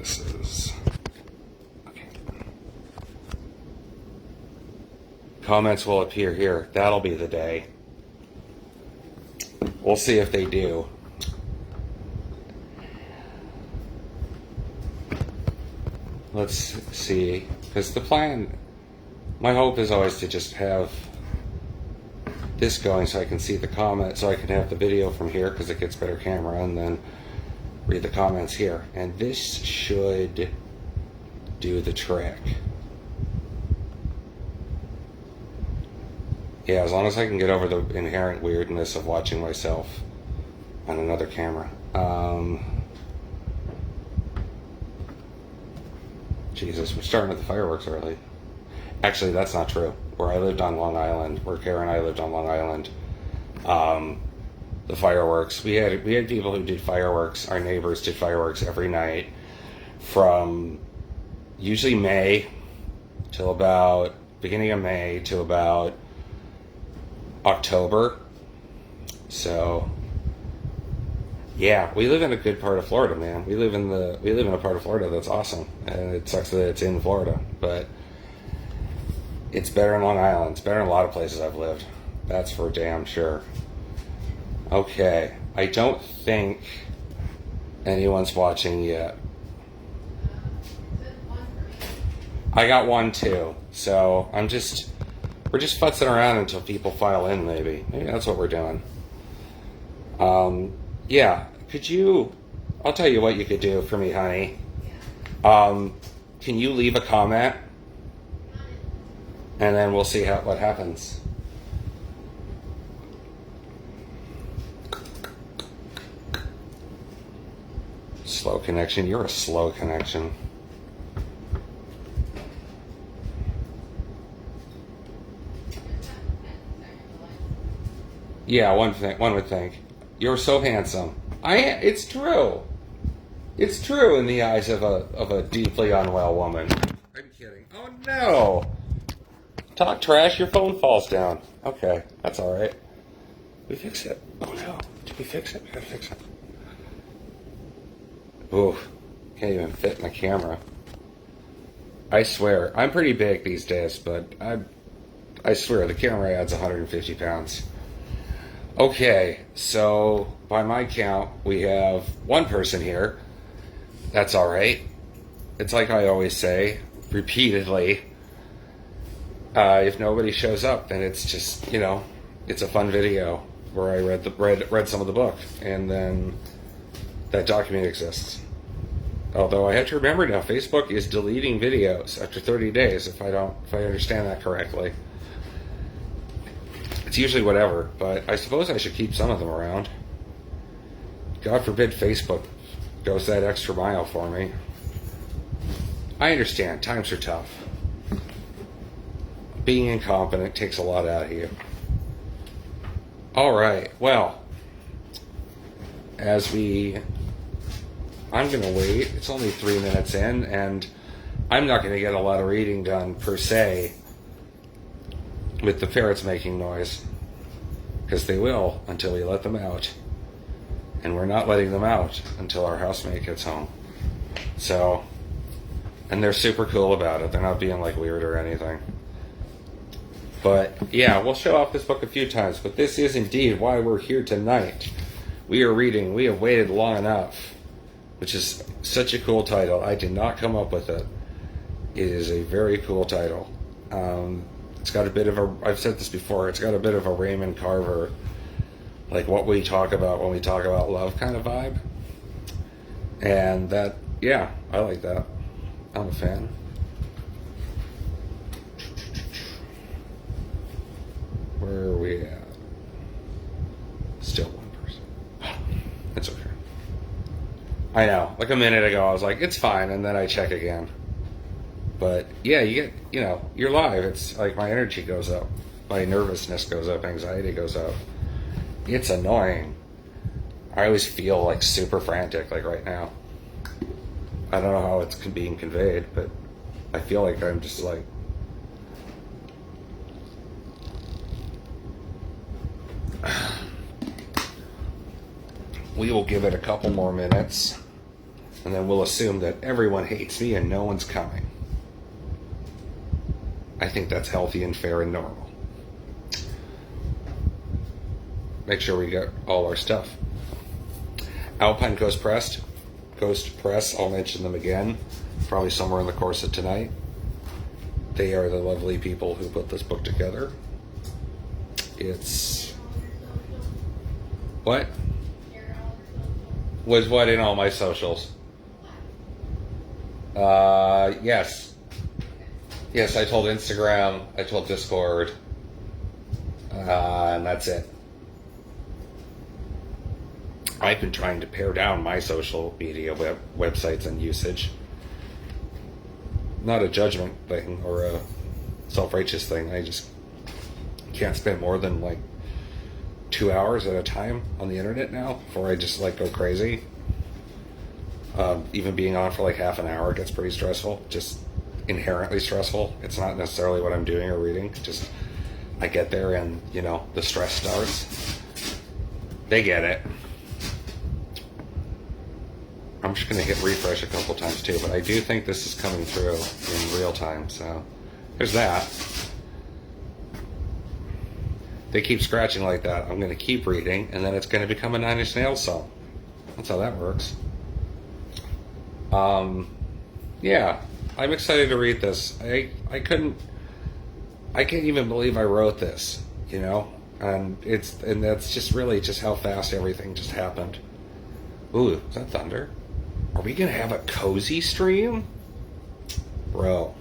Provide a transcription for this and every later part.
this is. Okay. Comments will appear here. That'll be the day. We'll see if they do. Let's see. Because the plan, my hope is always to just have this going so I can see the comments, so I can have the video from here because it gets better camera, and then read the comments here. And this should do the trick. Yeah, as long as I can get over the inherent weirdness of watching myself on another camera. Jesus, we're starting with the fireworks early. Actually, that's not true. Where I lived on Long Island, where Kara and I lived on Long Island, the fireworks, we had people who did fireworks. Our neighbors did fireworks every night from usually May till about beginning of May to about October. So yeah, we live in a good part of Florida, man. We live in a part of Florida that's awesome, and it sucks that it's in Florida, but it's better in Long Island. It's better in a lot of places I've lived. That's for damn sure. Okay, I don't think anyone's watching yet. I got one too, so we're just futzing around until people file in. Maybe that's what we're doing. Yeah, I'll tell you what you could do for me, honey. Can you leave a comment? And then we'll see what happens. Slow connection. You're a slow connection. Yeah, one would think. You're so handsome. It's true. It's true in the eyes of a deeply unwell woman. I'm kidding. Oh no! Talk trash, your phone falls down. Okay, that's alright. We fix it. Oh no. Did we fix it? We gotta fix it. Ooh. Can't even fit in the camera. I swear. I'm pretty big these days, but I swear the camera adds 150 pounds. Okay, so by my count, we have one person here. That's alright. It's like I always say, repeatedly. If nobody shows up, then it's just, it's a fun video where I read some of the book, and then that document exists. Although I have to remember now, Facebook is deleting videos after 30 days if I understand that correctly. It's usually whatever, but I suppose I should keep some of them around. God forbid Facebook goes that extra mile for me. I understand, times are tough. Being incompetent takes a lot out of you. Alright, well, I'm going to wait. It's only 3 minutes in, and I'm not going to get a lot of reading done, per se, with the ferrets making noise. Because they will, until we let them out. And we're not letting them out until our housemate gets home. So, and they're super cool about it. They're not being, weird or anything. But, yeah, we'll show off this book a few times, but this is indeed why we're here tonight. We are reading We Have Waited Long Enough, which is such a cool title. I did not come up with it. It is a very cool title. It's got a bit of I've said this before, it's got a bit of a Raymond Carver, like what we talk about when we talk about love kind of vibe. And that, yeah, I like that. I'm a fan. Where are we at? Still one person. It's okay. I know. Like a minute ago, I was like, it's fine, and then I check again. But yeah, you get, you're live. It's like my energy goes up, my nervousness goes up, anxiety goes up. It's annoying. I always feel super frantic, right now. I don't know how it's being conveyed, but I feel like I'm just we will give it a couple more minutes. And then we'll assume that everyone hates me and no one's coming. I think that's healthy and fair and normal. Make sure we get all our stuff. Alpine Coast Press, I'll mention them again, probably somewhere in the course of tonight. They are the lovely people who put this book together. It's... What? Was what in all my socials? Yes. Yes, I told Instagram, I told Discord, and that's it. I've been trying to pare down my social media websites and usage. Not a judgment thing or a self-righteous thing. I just can't spend more than like 2 hours at a time on the internet now before I just like go crazy. Even being on for like half an hour gets pretty stressful, just inherently stressful. It's not necessarily what I'm doing or reading, just I get there and, you know, the stress starts. They get it. I'm just going to hit refresh a couple times too, but I do think this is coming through in real time, so there's that. They keep scratching like that. I'm going to keep reading, and then it's going to become a Nine Inch Nails song. That's how that works. Yeah, I'm excited to read this. I can't even believe I wrote this, you know? And that's just really just how fast everything just happened. Ooh, is that thunder? Are we going to have a cozy stream? Bro.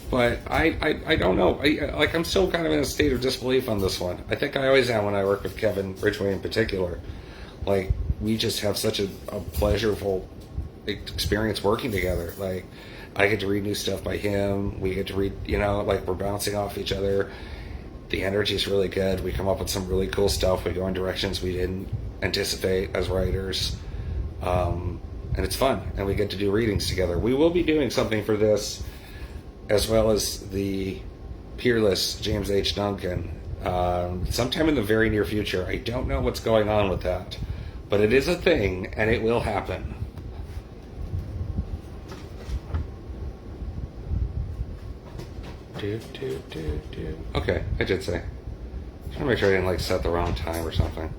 But I don't know. I'm still kind of in a state of disbelief on this one. I think I always am when I work with Kevin Ridgway in particular. Like, we just have such a pleasurable experience working together. Like, I get to read new stuff by him. We get to read, you know, like, we're bouncing off each other. The energy is really good. We come up with some really cool stuff. We go in directions we didn't anticipate as writers. And it's fun. And we get to do readings together. We will be doing something for this, as well as the peerless James H. Duncan, sometime in the very near future. I don't know what's going on with that, but it is a thing, and it will happen. Okay, I did say. I'm trying to make sure I didn't like set the wrong time or something.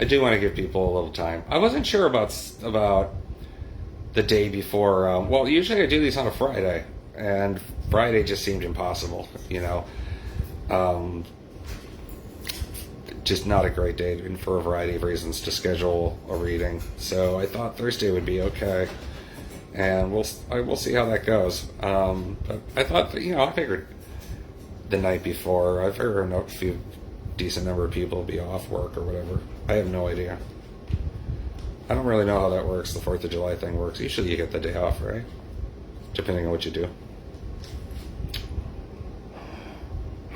I do want to give people a little time. I wasn't sure about the day before. Well, usually I do these on a Friday, and Friday just seemed impossible, you know. Just not a great day for a variety of reasons to schedule a reading. So I thought Thursday would be okay, and we'll see how that goes. But I thought, you know, I figured the night before, I figured a few decent number of people will be off work or whatever. I have no idea. I don't really know how that works, the 4th of July thing works. Usually you get the day off, right? Depending on what you do.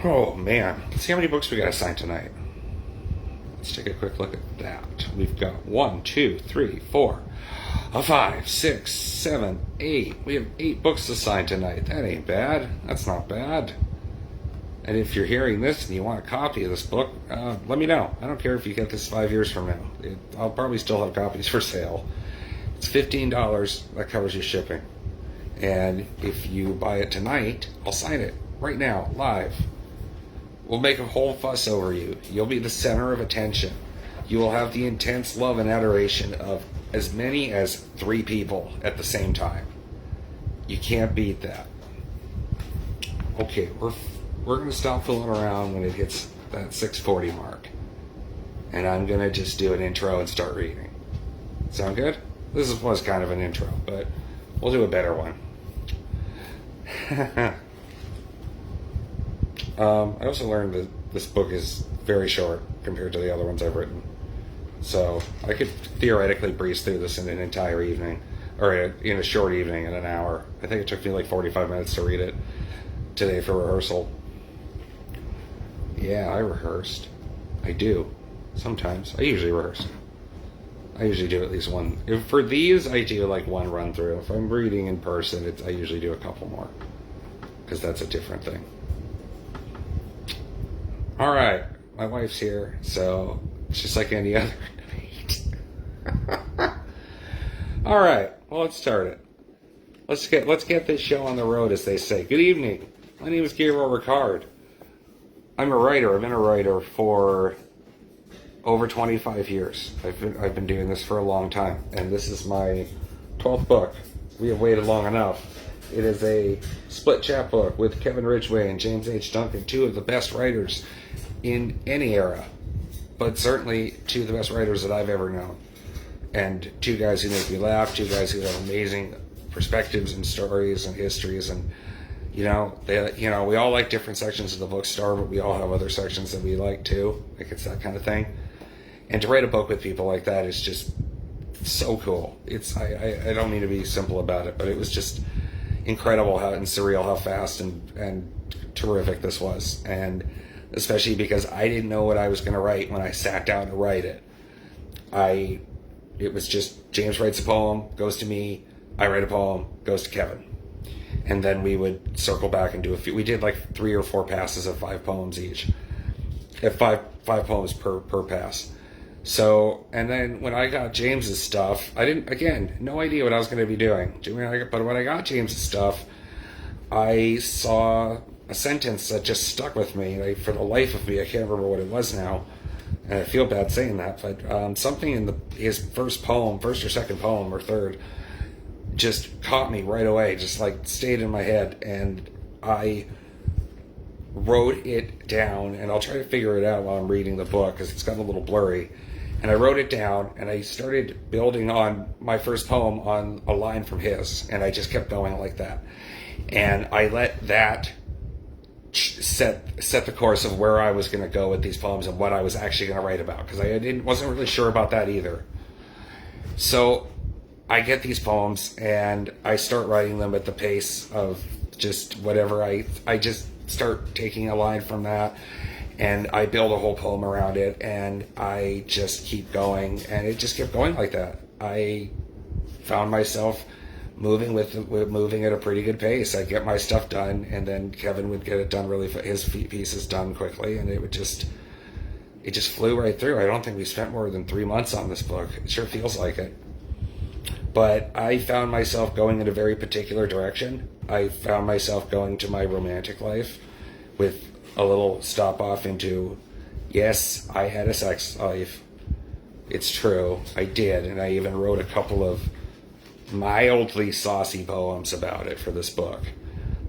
Oh, man. Let's see how many books we got assigned tonight. Let's take a quick look at that. We've got 1, 2, 3, 4, 5, 6, 7, 8. We have 8 books assigned tonight. That ain't bad. That's not bad. And if you're hearing this and you want a copy of this book, let me know. I don't care if you get this 5 years from now. I'll probably still have copies for sale. It's $15. That covers your shipping. And if you buy it tonight, I'll sign it right now, live. We'll make a whole fuss over you. You'll be the center of attention. You will have the intense love and adoration of as many as 3 people at the same time. You can't beat that. Okay, we're going to stop fooling around when it hits that 6:40 mark. And I'm going to just do an intro and start reading. Sound good? This was kind of an intro, but we'll do a better one. I also learned that this book is very short compared to the other ones I've written. So I could theoretically breeze through this in an entire evening, or in a short evening in an hour. I think it took me like 45 minutes to read it today for rehearsal. Yeah, I rehearsed. I do. Sometimes. I usually rehearse. I usually do at least one. For these, I do like one run through. If I'm reading in person, I usually do a couple more, because that's a different thing. All right, my wife's here, so it's just like any other debate. All right, well, let's start it. Let's get this show on the road, as they say. Good evening. My name is Gabriel Ricard. I'm a writer. I've been a writer for over 25 years. I've been doing this for a long time, and this is my 12th book. We have waited long enough. It is a split chapbook with Kevin Ridgway and James H. Duncan, two of the best writers in any era, but certainly two of the best writers that I've ever known. And two guys who make me laugh, two guys who have amazing perspectives and stories and histories, and we all like different sections of the bookstore, but we all have other sections that we like too. Like, it's that kind of thing. And to write a book with people like that is just so cool. I don't mean to be simple about it, but it was just incredible and surreal how fast and terrific this was. And especially because I didn't know what I was going to write when I sat down to write it. It was just James writes a poem, goes to me, I write a poem, goes to Kevin. And then we would circle back and do a few. We did like 3 or 4 passes of 5 poems each. Five poems per pass. So, and then when I got James's stuff, I didn't, again, no idea what I was going to be doing. But when I got James's stuff, I saw a sentence that just stuck with me. Like, for the life of me, I can't remember what it was now. And I feel bad saying that, but something in his first or second poem or third, just caught me right away, just like stayed in my head, and I wrote it down, and I'll try to figure it out while I'm reading the book because it's gotten a little blurry. And I wrote it down, and I started building on my first poem on a line from his, and I just kept going like that. And I let that set the course of where I was going to go with these poems and what I was actually going to write about, because I wasn't really sure about that either. So I get these poems, and I start writing them at the pace of just whatever I just start taking a line from that, and I build a whole poem around it, and I just keep going, and it just kept going like that. I found myself moving at a pretty good pace. I'd get my stuff done, and then Kevin would get it done his pieces done quickly, and it just flew right through. I don't think we spent more than 3 months on this book. It sure feels like it. But I found myself going in a very particular direction. I found myself going to my romantic life with a little stop off into, yes, I had a sex life. It's true. I did. And I even wrote a couple of mildly saucy poems about it for this book.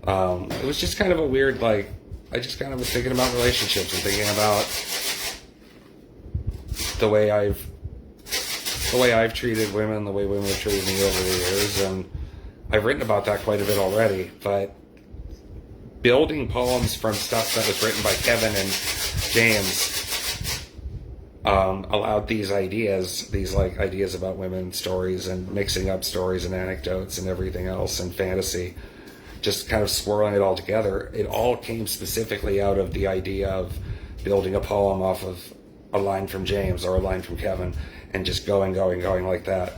It was just kind of a weird, I just kind of was thinking about relationships and thinking about the way I've treated women, the way women have treated me over the years, and I've written about that quite a bit already, but building poems from stuff that was written by Kevin and James allowed these ideas about women's stories and mixing up stories and anecdotes and everything else and fantasy, just kind of swirling it all together. It all came specifically out of the idea of building a poem off of a line from James or a line from Kevin, and just going like that,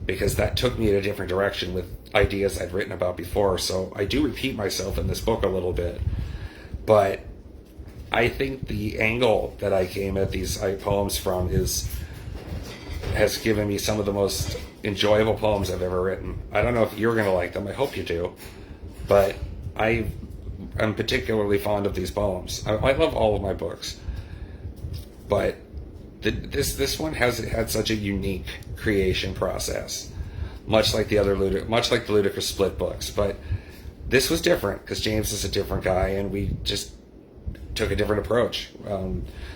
because that took me in a different direction with ideas I'd written about before. So I do repeat myself in this book a little bit, but I think the angle that I came at these poems from has given me some of the most enjoyable poems I've ever written. I don't know if you're going to like them. I hope you do, but I'm particularly fond of these poems. I love all of my books, but this one has had such a unique creation process, much like the Ludicrous Split books. But this was different because James is a different guy, and we just took a different approach.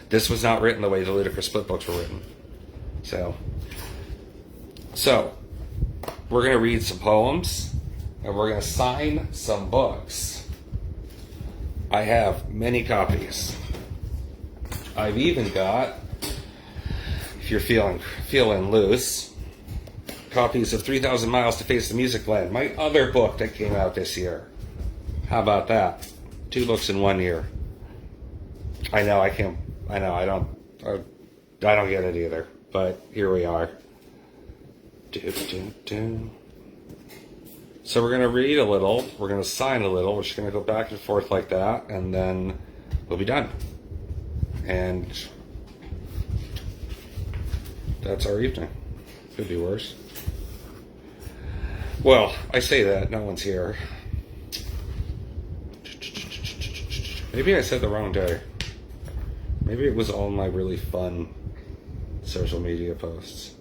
This was not written the way the Ludicrous Split books were written. So we're going to read some poems, and we're going to sign some books. I have many copies. I've even got, if you're feeling loose, copies of 3,000 Miles to Face the Music Land, my other book that came out this year. How about that? 2 books in 1 year. I don't get it either, but here we are. So we're going to read a little, we're going to sign a little, we're just going to go back and forth like that, and then we'll be done. And that's our evening. Could be worse. Well, I say that. No one's here. Maybe I said the wrong day. Maybe it was all my really fun social media posts.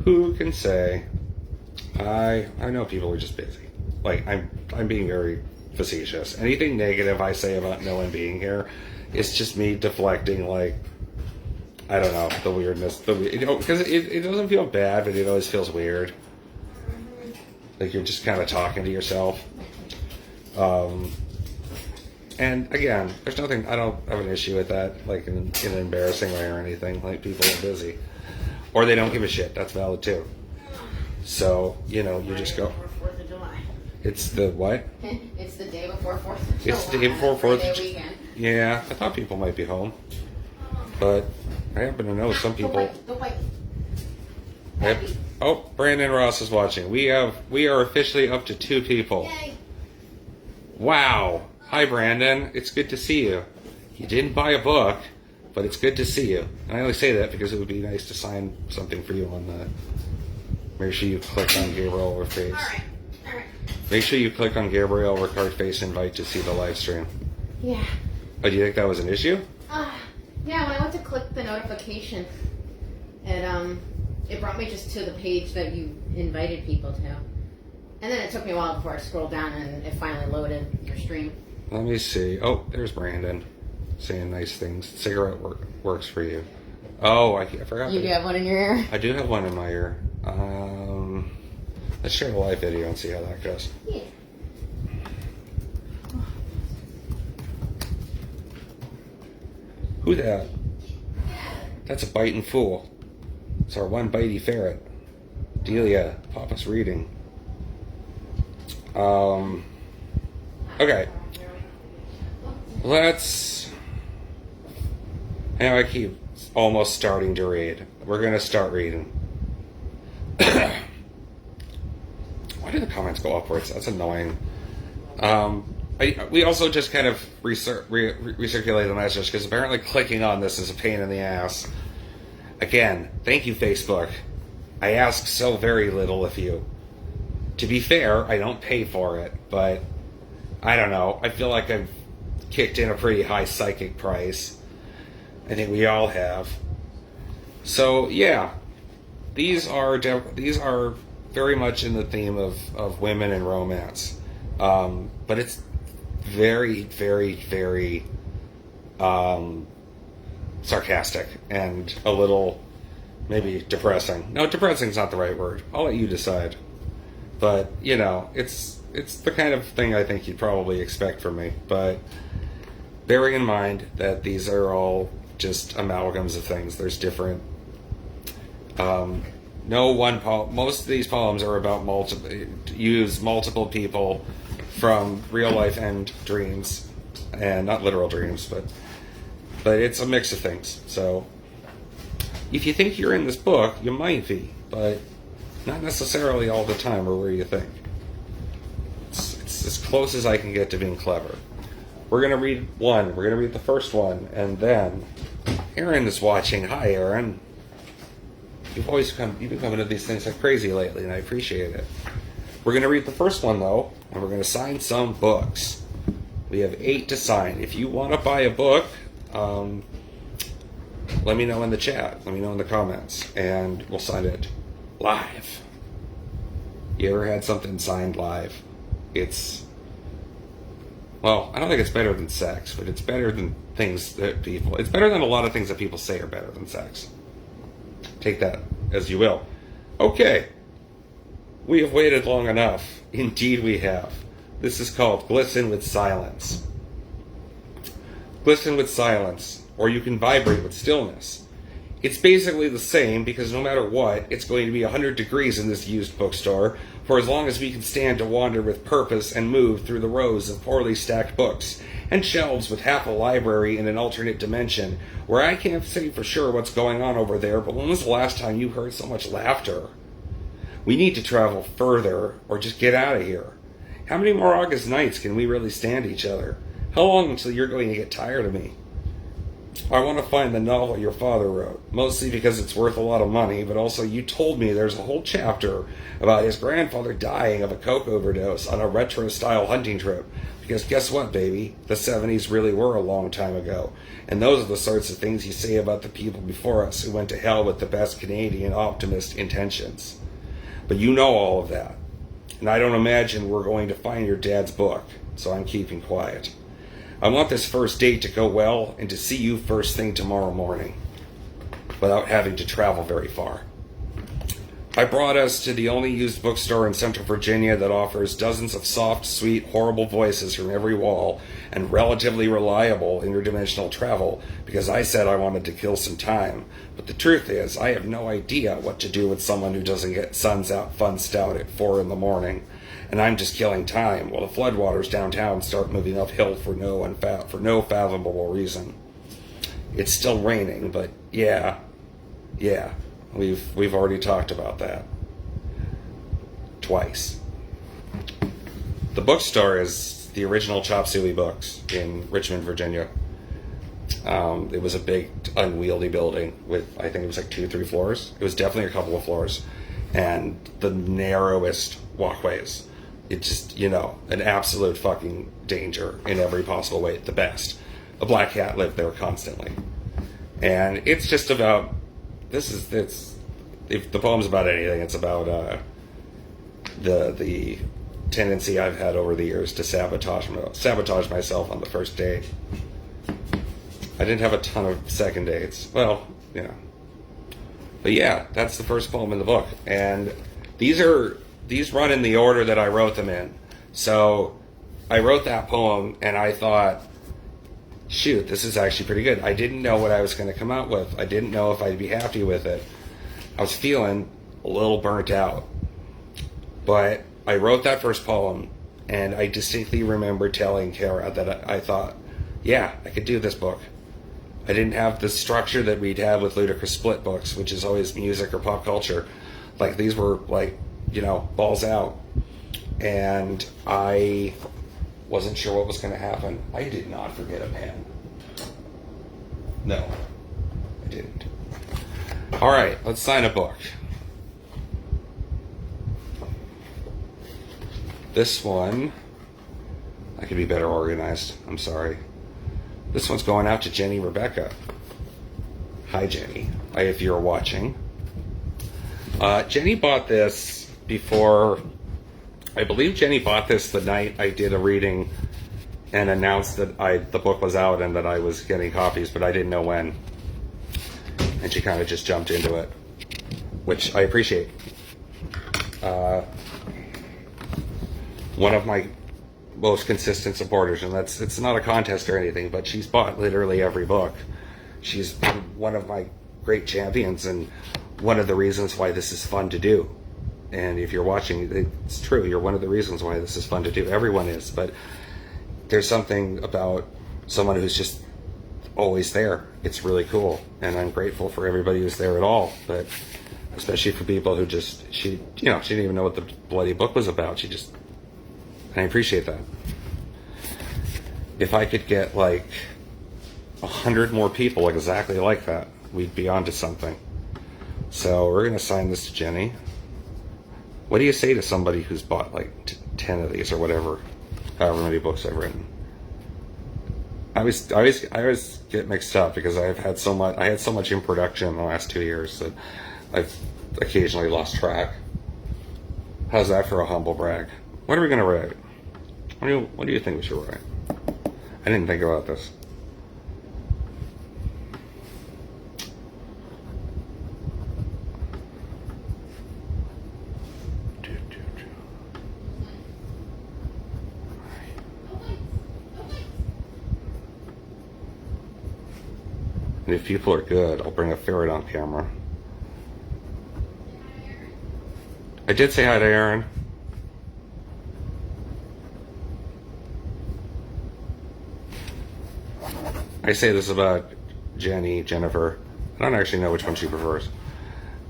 Who can say? I know people are just busy. Like, I'm being very facetious. Anything negative I say about no one being here is just me deflecting, like, I don't know, the weirdness. Because it doesn't feel bad, but it always feels weird. Like you're just kind of talking to yourself. And again, there's nothing, I don't have an issue with that, like in an embarrassing way or anything. Like, people are busy. Or they don't give a shit. That's valid too. So, you just go. 4th of July. It's the what? It's the day before 4th of July. It's the day before 4th of July. Yeah, I thought people might be home. But I happen to know some people. Don't wait. Oh, Brandon Ross is watching. We are officially up to 2 people. Yay. Wow. Hi, Brandon. It's good to see you. You didn't buy a book, but it's good to see you. And I only say that because it would be nice to sign something for you on the. Make sure you click on Gabriel Ricard. All right. Make sure you click on Gabriel Ricard face invite to see the live stream. Yeah. Oh, do you think that was an issue? Yeah, when I went to click the notification, it brought me just to the page that you invited people to. And then it took me a while before I scrolled down and it finally loaded your stream. Let me see. Oh, there's Brandon saying nice things. Cigarette works for you. Oh, I forgot. You do have one in your ear? I do have one in my ear. Let's share the live video and see how that goes. Yeah. Who that? That's a biting fool. It's our one bitey ferret. Delia, Papa's reading. Okay. Let's. Now I keep almost starting to read. We're gonna start reading. Why do the comments go upwards? That's annoying. We also just kind of recirculate the message because apparently clicking on this is a pain in the ass. Again, thank you, Facebook. I ask so very little of you. To be fair, I don't pay for it, but I don't know. I feel like I've kicked in a pretty high psychic price. I think we all have. So yeah, these are very much in the theme of women and romance, but it's very, very, very sarcastic and a little maybe depressing. No, depressing's not the right word. I'll let you decide. But it's the kind of thing I think you'd probably expect from me. But bearing in mind that these are all just amalgams of things. There's different. Most of these poems are about multiple people from real life and dreams, and not literal dreams, but it's a mix of things. So if you think you're in this book, you might be, but not necessarily all the time or where you think. It's as close as I can get to being clever. We're going to read one. We're going to read the first one, and then Aaron is watching. Hi, Aaron. You've been coming to these things like crazy lately, and I appreciate it. We're going to read the first one, though, and we're going to sign some books. We have 8 to sign. If you want to buy a book, let me know in the chat. Let me know in the comments, and we'll sign it live. You ever had something signed live? Well, I don't think it's better than sex, but it's better than it's better than a lot of things that people say are better than sex. Take that as you will. Okay. We have waited long enough. Indeed we have. This is called Glisten with Silence. Glisten with silence, or you can vibrate with stillness. It's basically the same because no matter what, it's going to be 100 degrees in this used bookstore for as long as we can stand to wander with purpose and move through the rows of poorly stacked books and shelves with half a library in an alternate dimension where I can't say for sure what's going on over there, but when was the last time you heard so much laughter? We need to travel further or just get out of here. How many more August nights can we really stand each other? How long until you're going to get tired of me? I want to find the novel your father wrote, mostly because it's worth a lot of money, but also you told me there's a whole chapter about his grandfather dying of a coke overdose on a retro-style hunting trip. Because guess what, baby? The 70s really were a long time ago. And those are the sorts of things you say about the people before us who went to hell with the best Canadian optimist intentions. But you know all of that. And I don't imagine we're going to find your dad's book, so I'm keeping quiet. I want this first date to go well and to see you first thing tomorrow morning without having to travel very far. I brought us to the only used bookstore in Central Virginia that offers dozens of soft, sweet, horrible voices from every wall and relatively reliable interdimensional travel because I said I wanted to kill some time. But the truth is, I have no idea what to do with someone who doesn't get Suns Out Fun Stout at 4 in the morning. And I'm just killing time while the floodwaters downtown start moving uphill for no fathomable reason. It's still raining, but yeah. We've already talked about that. Twice. The bookstore is the original Chop Suey Books in Richmond, Virginia. It was a big, unwieldy building with, I think it was like 2 or 3 floors. It was definitely a couple of floors. And the narrowest walkways. It's just, an absolute fucking danger in every possible way. The best. A black cat lived there constantly. And it's just about... If the poem's about anything, it's about the tendency I've had over the years to sabotage myself on the first date. I didn't have a ton of second dates. Well, But yeah, that's the first poem in the book. And these run in the order that I wrote them in. So I wrote that poem and I thought, shoot, this is actually pretty good. I didn't know what I was going to come out with. I didn't know if I'd be happy with it. I was feeling a little burnt out. But I wrote that first poem, and I distinctly remember telling Kara that I thought, yeah, I could do this book. I didn't have the structure that we'd have with Ludicrous Split books, which is always music or pop culture. Like, these were, balls out. And I wasn't sure what was going to happen. I did not forget a pen. No, I didn't. All right, let's sign a book. This one, I could be better organized. I'm sorry. This one's going out to Jenny Rebecca. Hi, Jenny, if you're watching. Jenny bought this before... I believe Jenny bought this the night I did a reading and announced that the book was out and that I was getting copies, but I didn't know when. And she kind of just jumped into it, which I appreciate. One of my most consistent supporters, and it's not a contest or anything, but she's bought literally every book. She's one of my great champions and one of the reasons why this is fun to do. And if you're watching, it's true. You're one of the reasons why this is fun to do. Everyone is, but there's something about someone who's just always there. It's really cool, and I'm grateful for everybody who's there at all. But especially for people who she didn't even know what the bloody book was about. And I appreciate that. If I could get 100 more people exactly like that, we'd be onto something. So we're gonna sign this to Jenny. What do you say to somebody who's bought 10 of these or whatever, however many books I've written? I always get mixed up because I had so much in production in the last 2 years that I've occasionally lost track. How's that for a humble brag? What are we gonna write? What do you think we should write? I didn't think about this. And if people are good, I'll bring a ferret on camera. I did say hi to Aaron. I say this about Jennifer. I don't actually know which one she prefers.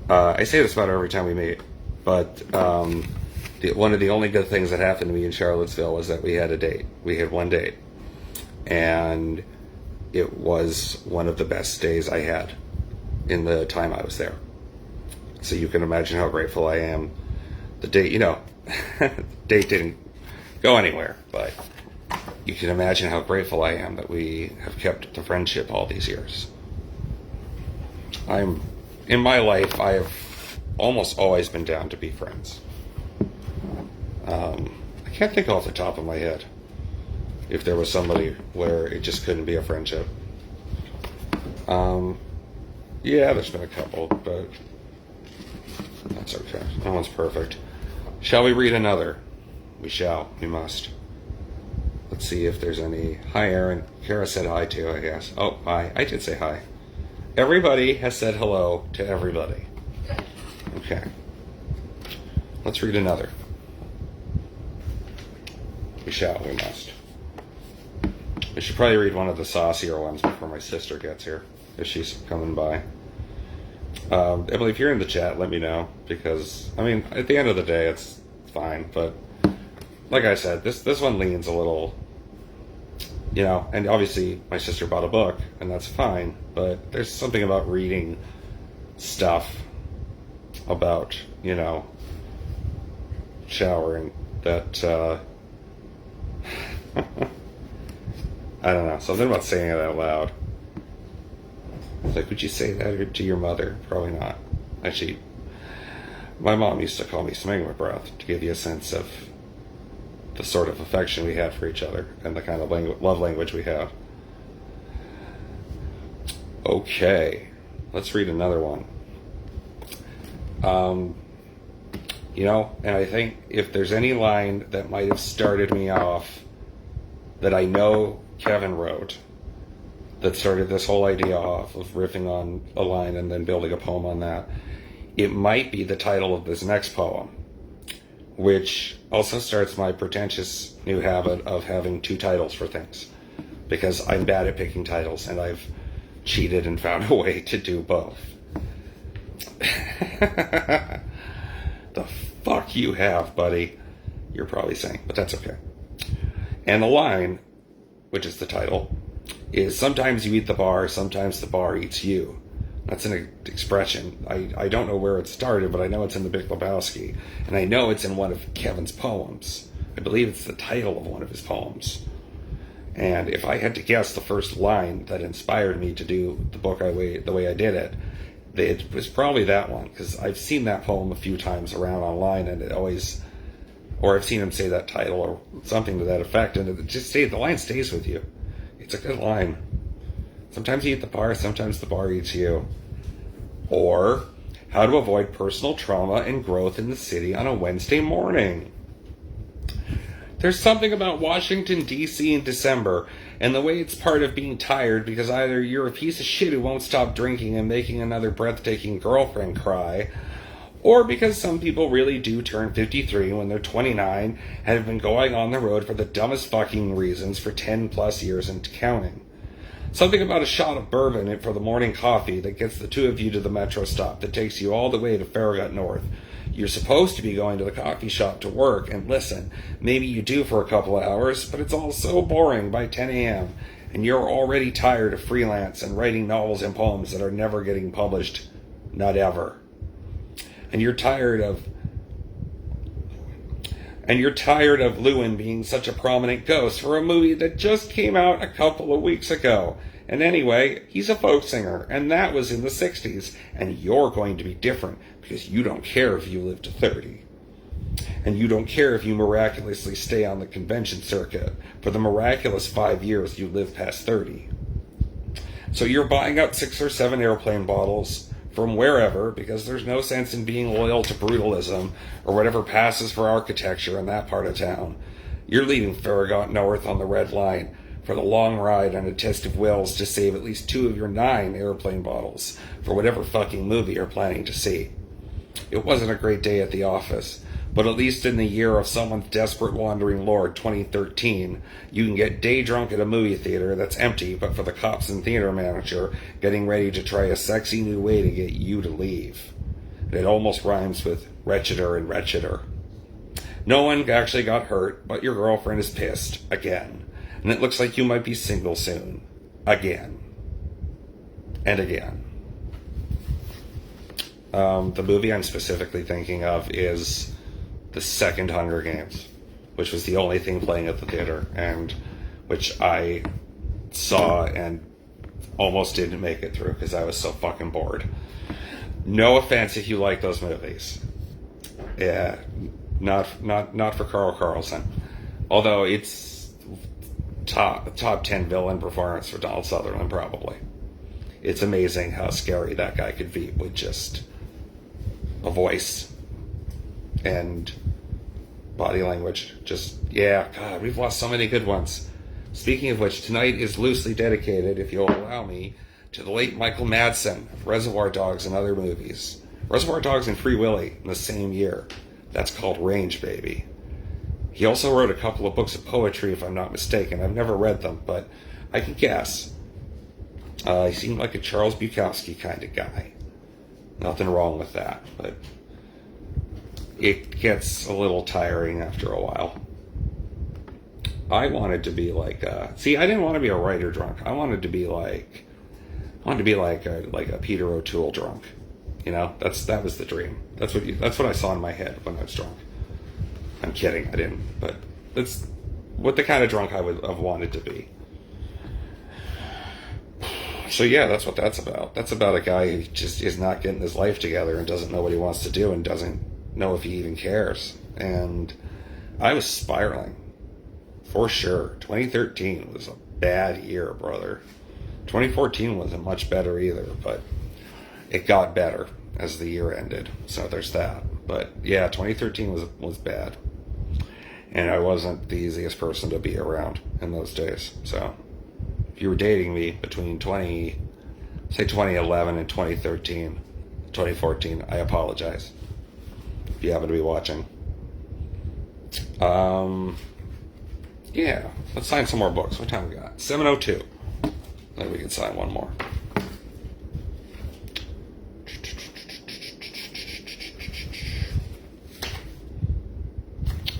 I say this about her every time we meet. But one of the only good things that happened to me in Charlottesville was that we had a date. We had one date. And it was one of the best days I had in the time I was there. So you can imagine how grateful I am. The date, the date didn't go anywhere, but you can imagine how grateful I am that we have kept the friendship all these years. In my life, I have almost always been down to be friends. I can't think off the top of my head if there was somebody where it just couldn't be a friendship. Yeah, there's been a couple, but that's okay. No one's perfect. Shall we read another? We shall. We must. Let's see if there's any. Hi, Aaron. Kara said hi too, I guess. Oh, hi. I did say hi. Everybody has said hello to everybody. Okay. Let's read another. We shall. We must. We should probably read one of the saucier ones before my sister gets here, if she's coming by. Emily, if you're in the chat, let me know, because, at the end of the day, it's fine, but like I said, this one leans a little, and obviously my sister bought a book, and that's fine, but there's something about reading stuff about, showering that, I don't know, something about saying it out loud. Like, would you say that to your mother? Probably not. Actually, my mom used to call me smegma breath to give you a sense of the sort of affection we had for each other and the kind of love language we have. Okay, let's read another one. And I think if there's any line that might have started me off that I know Kevin wrote, that started this whole idea off of riffing on a line and then building a poem on that, it might be the title of this next poem, which also starts my pretentious new habit of having two titles for things, because I'm bad at picking titles and I've cheated and found a way to do both. The fuck you have, buddy, you're probably saying, but that's okay. And the line, which is the title, is sometimes you eat the bar, sometimes the bar eats you. That's an expression. I don't know where it started, but I know it's in the Big Lebowski. And I know it's in one of Kevin's poems. I believe it's the title of one of his poems. And if I had to guess the first line that inspired me to do the book the way I did it, it was probably that one. Because I've seen that poem a few times around online, and it always... Or I've seen him say that title or something to that effect, and the line stays with you. It's a good line. Sometimes you eat the bar, sometimes the bar eats you. Or, how to avoid personal trauma and growth in the city on a Wednesday morning. There's something about Washington, D.C. in December, and the way it's part of being tired because either you're a piece of shit who won't stop drinking and making another breathtaking girlfriend cry, or because some people really do turn 53 when they're 29 and have been going on the road for the dumbest fucking reasons for 10 plus years and counting. Something about a shot of bourbon for the morning coffee that gets the two of you to the metro stop that takes you all the way to Farragut North. You're supposed to be going to the coffee shop to work, and listen, maybe you do for a couple of hours, but it's all so boring by 10 a.m., and you're already tired of freelance and writing novels and poems that are never getting published. Not ever. And you're tired of Lewin being such a prominent ghost for a movie that just came out a couple of weeks ago. And anyway, he's a folk singer, and that was in the 60s, and you're going to be different because you don't care if you live to 30. And you don't care if you miraculously stay on the convention circuit for the miraculous 5 years you live past 30. So you're buying out 6 or 7 airplane bottles from wherever, because there's no sense in being loyal to brutalism or whatever passes for architecture in that part of town. You're leaving Farragut North on the red line for the long ride on a test of wills to save at least 2 of your 9 airplane bottles for whatever fucking movie you're planning to see. It wasn't a great day at the office, but at least in the year of someone's desperate wandering lord 2013, you can get day drunk at a movie theater that's empty but for the cops and theater manager getting ready to try a sexy new way to get you to leave. And it almost rhymes with wretcheder and wretcheder. No one actually got hurt, but your girlfriend is pissed, again. And it looks like you might be single soon. again and again. The movie I'm specifically thinking of is the second Hunger Games, which was the only thing playing at the theater, and which I saw and almost didn't make it through because I was so fucking bored. No offense if you like those movies. Yeah, not for Carl Carlson. Although it's top 10 villain performance for Donald Sutherland, probably. It's amazing how scary that guy could be with just a voice and body language. Just, yeah, God, we've lost so many good ones. Speaking of which, tonight is loosely dedicated, if you'll allow me, to the late Michael Madsen of Reservoir Dogs and other movies. Reservoir Dogs and Free Willy in the same year. That's called Range Baby. He also wrote a couple of books of poetry, if I'm not mistaken. I've never read them, but I can guess. He seemed like a Charles Bukowski kind of guy. Nothing wrong with that, but it gets a little tiring after a while. I wanted to be like I didn't want to be a writer drunk. I wanted to be like a Peter O'Toole drunk. You know, that was the dream. That's what I saw in my head when I was drunk. I'm kidding, I didn't, but that's what the kind of drunk I would have wanted to be. So yeah, that's what that's about. That's about a guy who just is not getting his life together and doesn't know what he wants to do and doesn't know if he even cares. And I was spiraling, for sure. 2013 was a bad year, brother. 2014 wasn't much better either, but it got better as the year ended. So there's that. But yeah, 2013 was bad. And I wasn't the easiest person to be around in those days. So if you were dating me between 2011 and 2014, I apologize. If you happen to be watching. Yeah, let's sign some more books. What time we got? 7:02. Maybe we can sign one more.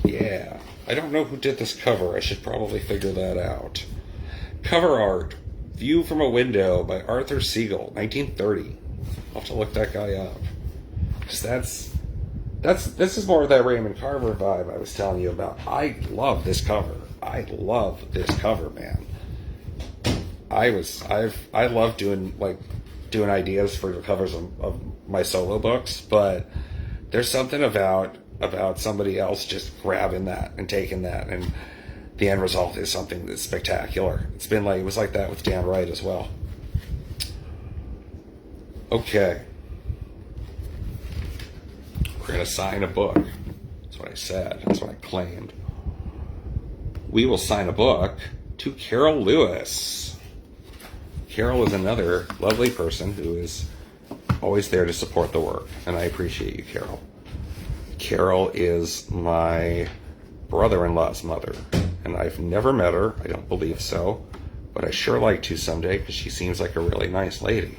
Yeah, I don't know who did this cover. I should probably figure that out. Cover art, View from a Window by Arthur Siegel, 1930. I'll have to look that guy up. Because this is more of that Raymond Carver vibe I was telling you about. I love this cover. I love this cover, man. I love doing ideas for the covers of my solo books, but there's something about somebody else just grabbing that and taking that, and the end result is something that's spectacular. It was like that with Dan Wright as well. Okay. We're going to sign a book. That's what I said. That's what I claimed. We will sign a book to Carol Lewis. Carol is another lovely person who is always there to support the work, and I appreciate you, Carol. Carol is my brother-in-law's mother, and I've never met her. I don't believe so, but I sure like to someday because she seems like a really nice lady.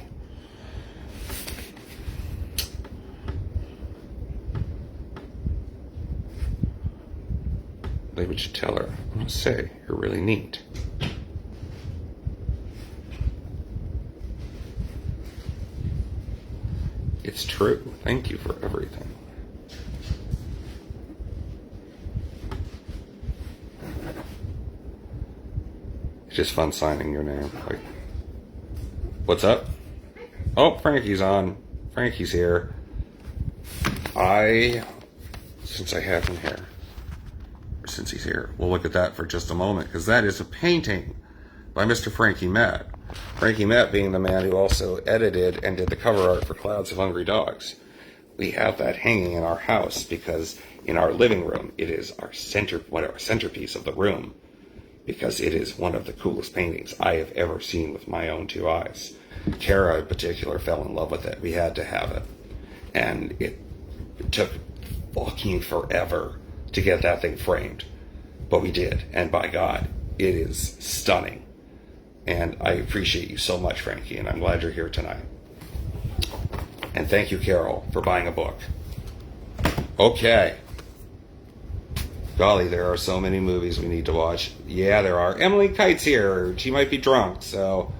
Maybe we should tell her. I'm going to say, you're really neat. It's true. Thank you for everything. It's just fun signing your name. Like, what's up? Oh, Frankie's on. Frankie's here. Since I have him here, since he's here, we'll look at that for just a moment, because that is a painting by Mr. Frankie Matt. Frankie Matt being the man who also edited and did the cover art for Clouds of Hungry Dogs. We have that hanging in our house because in our living room, it is our centerpiece of the room, because it is one of the coolest paintings I have ever seen with my own two eyes. Kara in particular fell in love with it. We had to have it. And it took fucking forever to get that thing framed. But we did. And by God, it is stunning. And I appreciate you so much, Frankie, and I'm glad you're here tonight. And thank you, Carol, for buying a book. Okay. Golly, there are so many movies we need to watch. Yeah, there are. Emily Kite's here. She might be drunk, so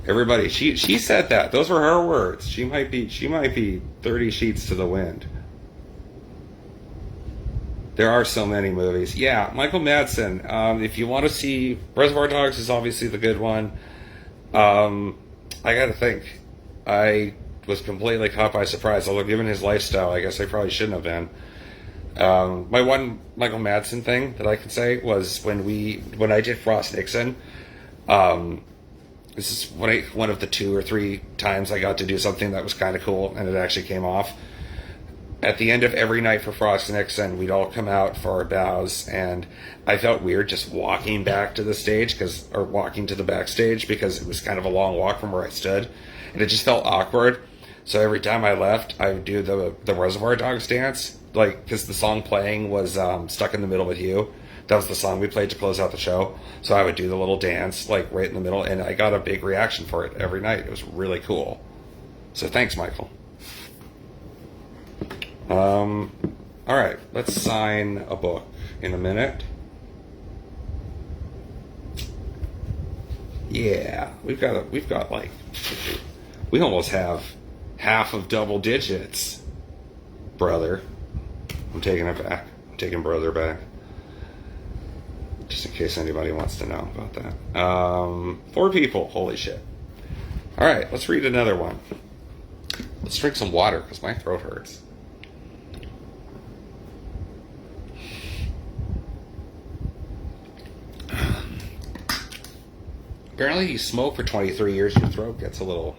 Everybody, she said that. Those were her words. She might be 30 sheets to the wind. There are so many movies. Yeah, Michael Madsen. If you want to see Reservoir Dogs, is obviously the good one. I got to think. I was completely caught by surprise. Although given his lifestyle, I guess I probably shouldn't have been. My one Michael Madsen thing that I could say was when I did Frost Nixon. This is one of the 2 or 3 times I got to do something that was kind of cool, and it actually came off. At the end of every night for Frost Nixon, we'd all come out for our bows, and I felt weird just walking back to the stage, or walking to the backstage, because it was kind of a long walk from where I stood, and it just felt awkward. So every time I left, I would do the Reservoir Dogs dance, because the song playing was Stuck in the Middle with You. That was the song we played to close out the show. So I would do the little dance, right in the middle, and I got a big reaction for it every night. It was really cool. So thanks, Michael. All right, let's sign a book in a minute. Yeah, we almost have half of double digits, brother. I'm taking it back. I'm taking brother back. Just in case anybody wants to know about that. 4 people. Holy shit. All right, let's read another one. Let's drink some water because my throat hurts. Apparently, you smoke for 23 years, your throat gets a little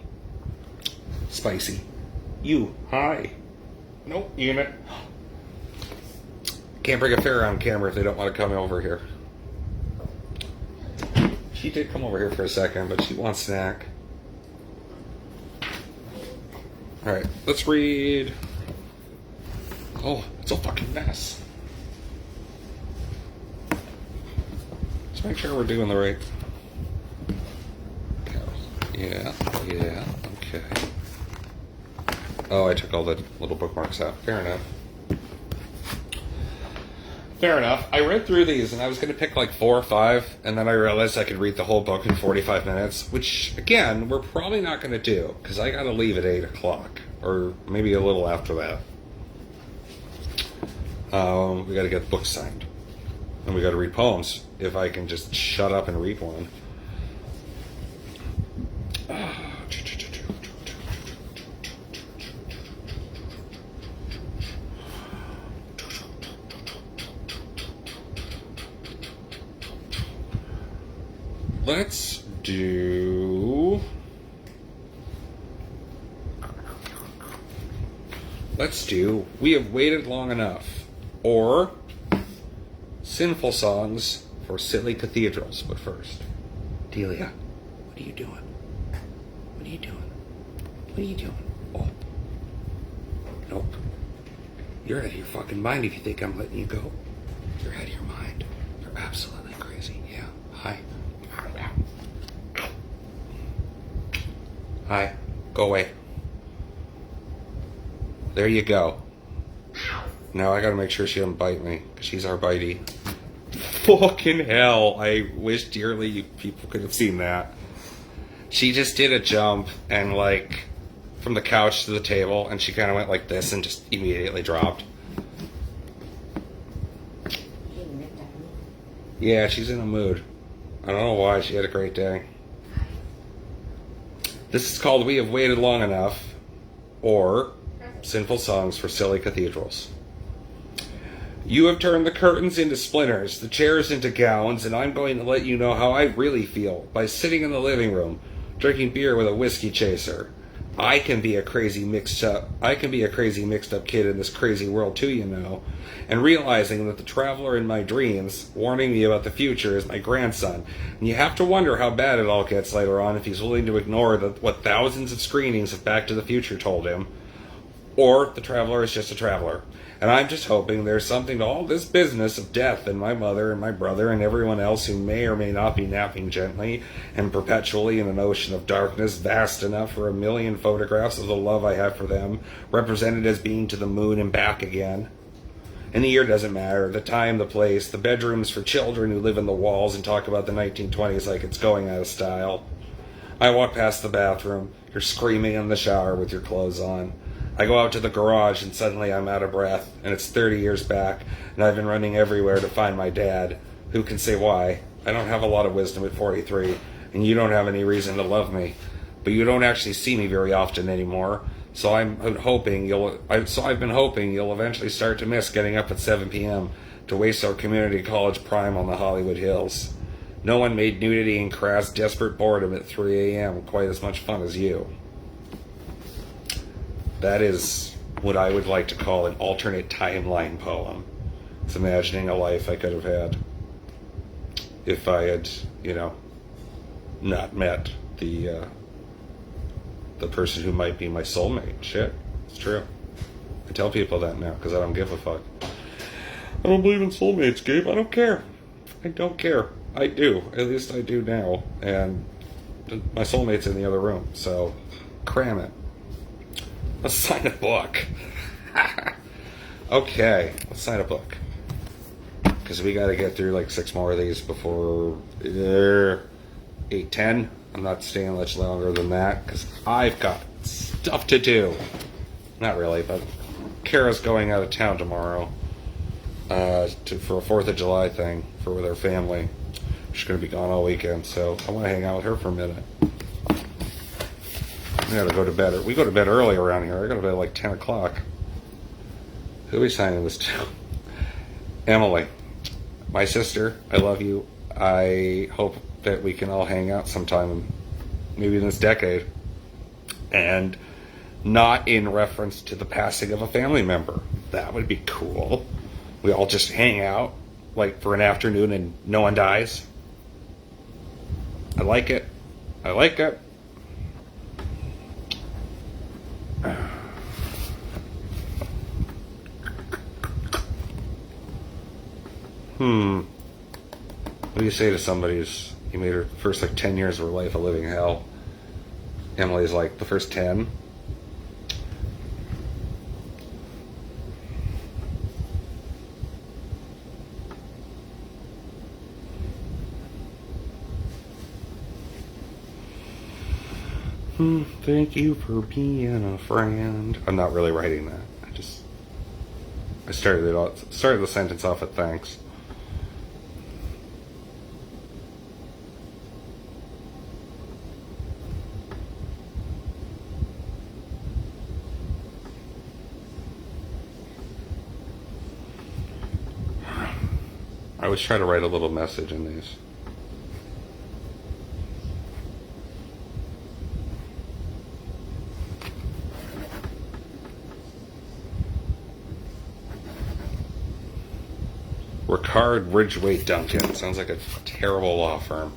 spicy. Hi. Nope, unit. Can't bring a fair on camera if they don't want to come over here. She did come over here for a second, but she wants snack. Alright, let's read. Oh, it's a fucking mess. Let's make sure we're doing the right. Yeah, okay. Oh, I took all the little bookmarks out. Fair enough. I read through these and I was going to pick 4 or 5, and then I realized I could read the whole book in 45 minutes, which, again, we're probably not going to do, because I got to leave at 8 o'clock, or maybe a little after that. We got to get the book signed. And we got to read poems, if I can just shut up and read one. Let's do We Have Waited Long Enough, or Sinful Songs for Silly Cathedrals. But first, Delia, what are you doing? Oh. Nope. You're out of your fucking mind if you think I'm letting you go. You're out of your mind. You're absolutely crazy. Yeah. Hi. Hi. Go away. There you go. Now I gotta make sure she doesn't bite me, because she's our bitey. Fucking hell. I wish dearly people could have seen that. She just did a jump and from the couch to the table, and she kind of went like this and just immediately dropped. Yeah, she's in a mood. I don't know why. She had a great day. This is called We Have Waited Long Enough, or Sinful Songs for Silly Cathedrals. You have turned the curtains into splinters, the chairs into gowns, and I'm going to let you know how I really feel by sitting in the living room, drinking beer with a whiskey chaser. I can be a crazy mixed up kid in this crazy world too, and realizing that the traveler in my dreams, warning me about the future, is my grandson. And you have to wonder how bad it all gets later on if he's willing to ignore what thousands of screenings of Back to the Future told him. Or the traveler is just a traveler. And I'm just hoping there's something to all this business of death and my mother and my brother and everyone else who may or may not be napping gently and perpetually in an ocean of darkness vast enough for 1 million photographs of the love I have for them, represented as being to the moon and back again. And the year doesn't matter, the time, the place, the bedrooms for children who live in the walls and talk about the 1920s like it's going out of style. I walk past the bathroom. You're screaming in the shower with your clothes on. I go out to the garage and suddenly I'm out of breath, and it's 30 years back, and I've been running everywhere to find my dad. Who can say why? I don't have a lot of wisdom at 43, and you don't have any reason to love me. But you don't actually see me very often anymore, so I've been hoping you'll eventually start to miss getting up at 7 p.m. to waste our community college prime on the Hollywood Hills. No one made nudity and crass, desperate boredom at 3 a.m. quite as much fun as you. That is what I would like to call an alternate timeline poem. It's imagining a life I could have had if I had, not met the person who might be my soulmate. Shit, it's true. I tell people that now because I don't give a fuck. I don't believe in soulmates, Gabe. I don't care. I don't care. I do. At least I do now. And my soulmate's in the other room, so cram it. Let's sign a book. Okay, let's sign a book. Because we got to get through like 6 more of these before 8:10. I'm not staying much longer than that because I've got stuff to do. Not really, but Kara's going out of town tomorrow for a 4th of July thing with her family. She's going to be gone all weekend, so I want to hang out with her for a minute. I gotta go to bed. We go to bed early around here. I go to bed at like 10 o'clock. Who are we signing this to? Emily. My sister, I love you. I hope that we can all hang out sometime, maybe in this decade. And not in reference to the passing of a family member. That would be cool. We all just hang out, like, for an afternoon and no one dies. I like it. I like it. What do you say to somebody who's, you made her first 10 years of her life a living hell? Emily's like, the first 10? Thank you for being a friend. I'm not really writing that. I started the sentence off at thanks. I always try to write a little message in these. Ricard Ridgway Duncan. Sounds like a terrible law firm.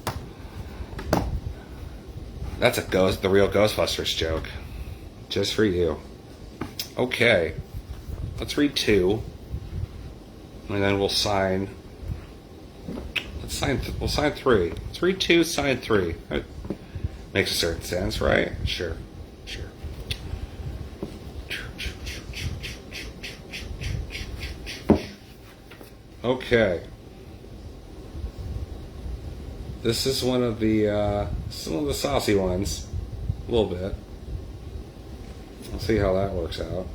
That's the real Ghostbusters joke. Just for you. Okay. Let's read 2. And then we'll sign. We'll sign 3. Let's read 2, sign 3. That makes a certain sense, right? Sure. Okay. This is one of the saucy ones. A little bit. We'll see how that works out.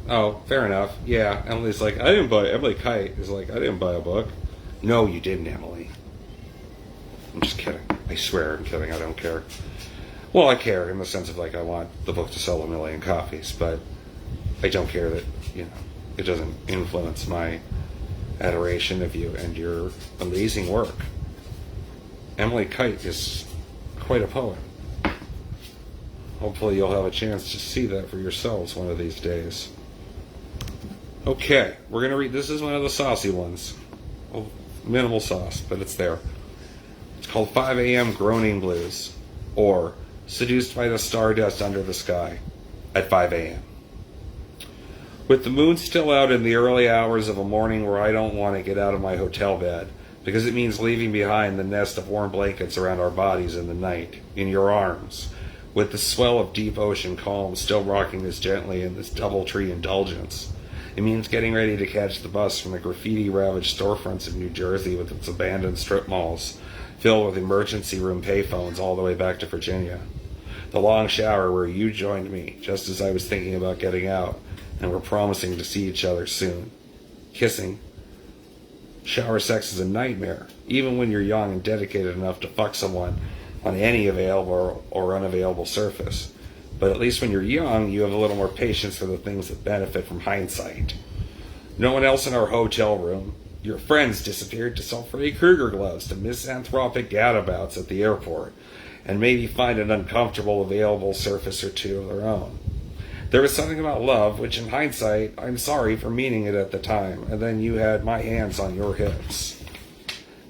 Oh, fair enough. Yeah, Emily's like, Emily Kite is like, I didn't buy a book. No, you didn't, Emily. I'm just kidding. I swear I'm kidding. I don't care. Well, I care in the sense of I want the book to sell 1 million copies, but I don't care that, it doesn't influence my adoration of you and your amazing work. Emily Kite is quite a poet. Hopefully you'll have a chance to see that for yourselves one of these days. Okay, we're going to read, this is one of the saucy ones. Well, minimal sauce, but it's there. It's called 5 a.m. Groaning Blues, or Seduced by the Stardust Under the Sky at 5 a.m. With the moon still out in the early hours of a morning where I don't want to get out of my hotel bed, because it means leaving behind the nest of warm blankets around our bodies in the night, in your arms, with the swell of deep ocean calm still rocking us gently in this DoubleTree indulgence. It means getting ready to catch the bus from the graffiti-ravaged storefronts of New Jersey with its abandoned strip malls, filled with emergency room payphones all the way back to Virginia. The long shower where you joined me just as I was thinking about getting out and were promising to see each other soon. Kissing. Shower sex is a nightmare, even when you're young and dedicated enough to fuck someone on any available or unavailable surface. But at least when you're young, you have a little more patience for the things that benefit from hindsight. No one else in our hotel room. Your friends disappeared to sell Freddy Krueger gloves to misanthropic gadabouts at the airport, and maybe find an uncomfortable available surface or two of their own. There was something about love, which in hindsight, I'm sorry for meaning it at the time, and then you had my hands on your hips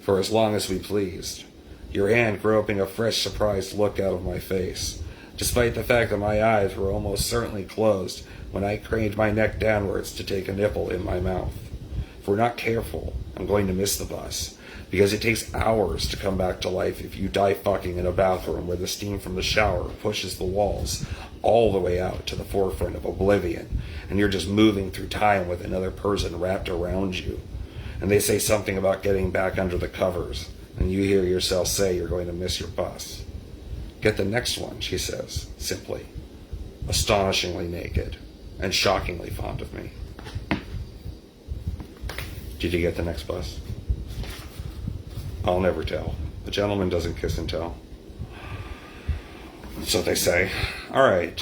for as long as we pleased, your hand groping a fresh surprised look out of my face, despite the fact that my eyes were almost certainly closed when I craned my neck downwards to take a nipple in my mouth. If we're not careful, I'm going to miss the bus, because it takes hours to come back to life if you die fucking in a bathroom where the steam from the shower pushes the walls all the way out to the forefront of oblivion, and you're just moving through time with another person wrapped around you. And they say something about getting back under the covers, and you hear yourself say you're going to miss your bus. Get the next one, she says, simply, astonishingly naked, and shockingly fond of me. Did you get the next bus? I'll never tell. A gentleman doesn't kiss and tell. So they say. All right.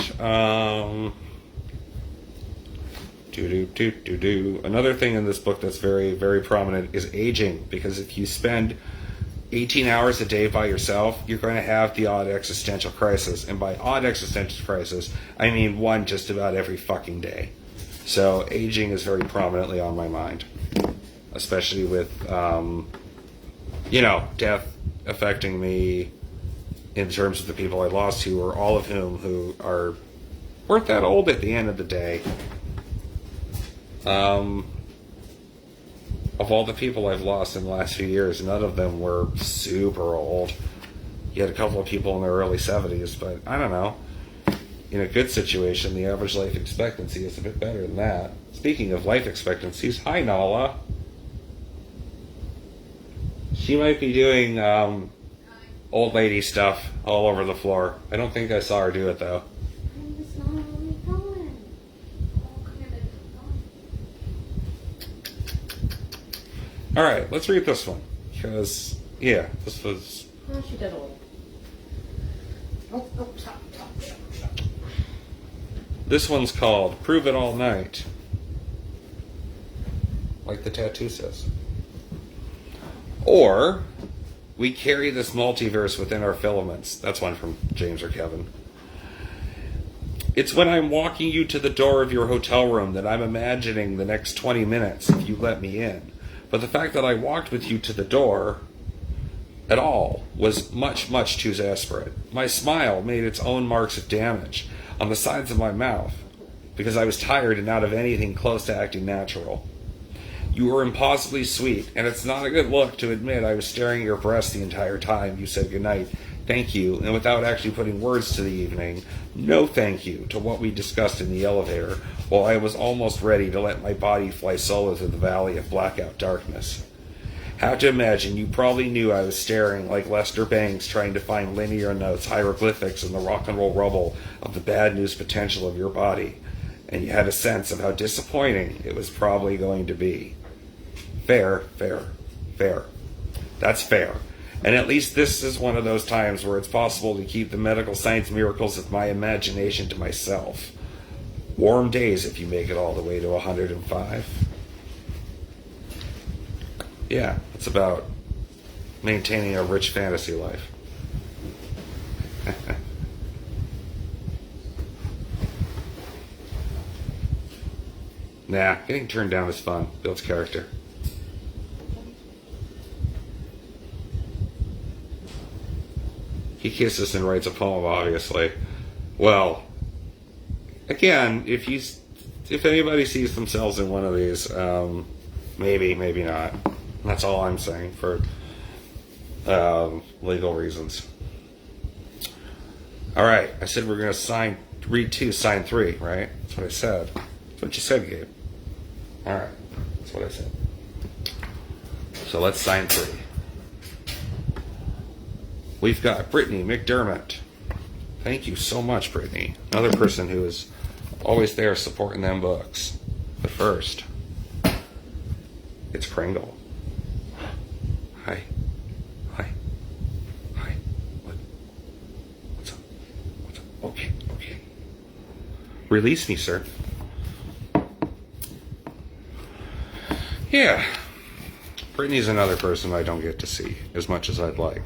Another thing in this book that's very, very prominent is aging. Because if you spend 18 hours a day by yourself, you're going to have the odd existential crisis. And by odd existential crisis, I mean one just about every fucking day. So aging is very prominently on my mind. Especially with, death affecting me in terms of the people I lost to, or all of whom who weren't that old at the end of the day. Of all the people I've lost in the last few years, none of them were super old. You had a couple of people in their early 70s, but I don't know. In a good situation, the average life expectancy is a bit better than that. Speaking of life expectancies, hi Nala. She might be doing old lady stuff all over the floor. I don't think I saw her do it though. I'm just not really going. Oh, come here, All right, let's read this one because this was. oh, she did a little. Oh, stop. This one's called "Prove It All Night," like the tattoo says. Or, we carry this multiverse within our filaments. That's one from James or Kevin. It's when I'm walking you to the door of your hotel room that I'm imagining the next 20 minutes if you let me in. But the fact that I walked with you to the door at all was much, much too desperate. My smile made its own marks of damage on the sides of my mouth because I was tired and out of anything close to acting natural. You were impossibly sweet, and it's not a good look to admit I was staring at your breast the entire time you said goodnight, thank you, and without actually putting words to the evening, no thank you to what we discussed in the elevator, while I was almost ready to let my body fly solo through the valley of blackout darkness. Have to imagine you probably knew I was staring like Lester Bangs trying to find linear notes, hieroglyphics in the rock and roll rubble of the bad news potential of your body, and you had a sense of how disappointing it was probably going to be. Fair. That's fair. And at least this is one of those times where it's possible to keep the medical science miracles of my imagination to myself. Warm days if you make it all the way to 105. Yeah, it's about maintaining a rich fantasy life. Nah, getting turned down is fun. Builds character. He kisses and writes a poem, obviously. Well, again, if anybody sees themselves in one of these, maybe not. That's all I'm saying for legal reasons. All right, I said we're going to read 2, sign 3, right? That's what I said. That's what you said, Gabe. All right, that's what I said. So let's sign 3. we've got Brittany McDermott. Thank you so much, Brittany. Another person who is always there supporting them books. But first, it's Pringle. Hi. Hi. Hi. What's up? What's up? Okay. Release me, sir. Yeah. Brittany's another person I don't get to see as much as I'd like.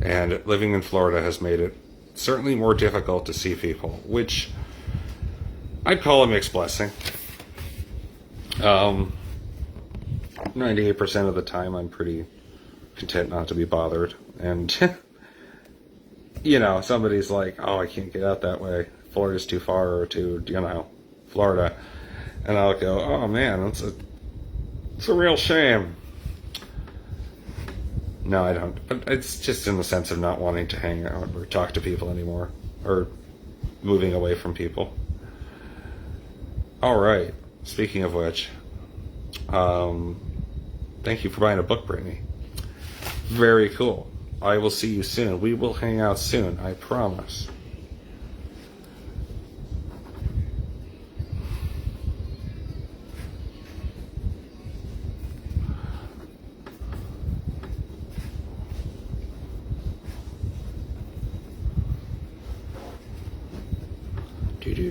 And living in Florida has made it certainly more difficult to see people, which I'd call a mixed blessing. 98% of the time I'm pretty content not to be bothered. And, somebody's like, oh, I can't get out that way. Florida's too far, or to, Florida. And I'll go, oh man, it's a real shame. No, I don't. It's just in the sense of not wanting to hang out or talk to people anymore, or moving away from people. All right. Speaking of which, thank you for buying a book, Brittany. Very cool. I will see you soon. We will hang out soon, I promise.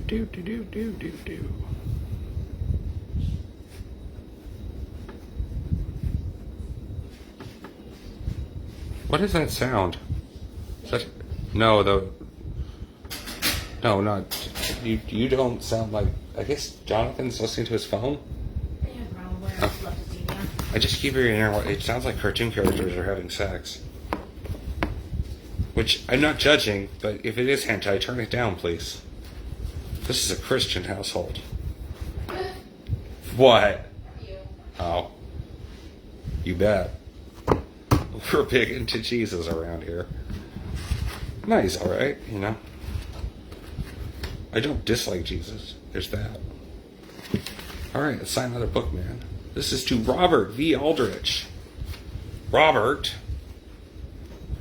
Do. What is that sound? Is that, no, not you. You don't sound like. I guess Jonathan's listening to his phone. Yeah, probably. I just left the TV on. I just keep hearing it sounds like cartoon characters are having sex. Which I'm not judging, but if it is hentai, turn it down, please. This is a Christian household. What? You. Oh. You bet. We're big into Jesus around here. No, he's alright, I don't dislike Jesus. There's that. Alright, let's sign another book, man. This is to Robert V. Aldrich. Robert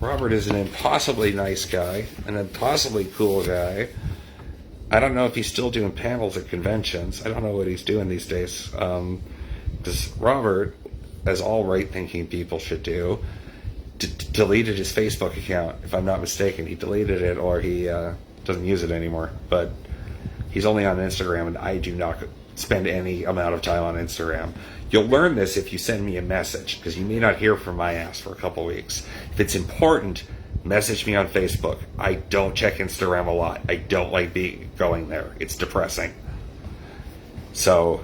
is an impossibly nice guy, an impossibly cool guy. I don't know if he's still doing panels at conventions. I don't know what he's doing these days. Because Robert, as all right-thinking people should do, deleted his Facebook account, if I'm not mistaken. He deleted it, or he doesn't use it anymore. But he's only on Instagram, and I do not spend any amount of time on Instagram. You'll learn this if you send me a message, because you may not hear from my ass for a couple weeks. If it's important, message me on Facebook. I don't check Instagram a lot. I don't like going there. It's depressing. So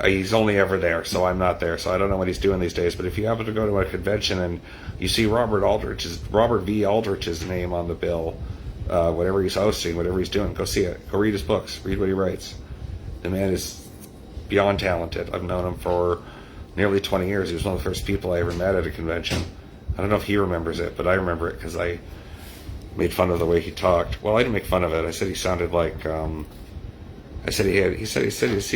he's only ever there, so I'm not there. So I don't know what he's doing these days. But if you happen to go to a convention and you see Robert V. Aldrich's name on the bill, whatever he's hosting, whatever he's doing, go see it. Go read his books. Read what he writes. The man is beyond talented. I've known him for nearly 20 years. He was one of the first people I ever met at a convention. I don't know if he remembers it, but I remember it because I made fun of the way he talked. Well, I didn't make fun of it. I said he sounded like, he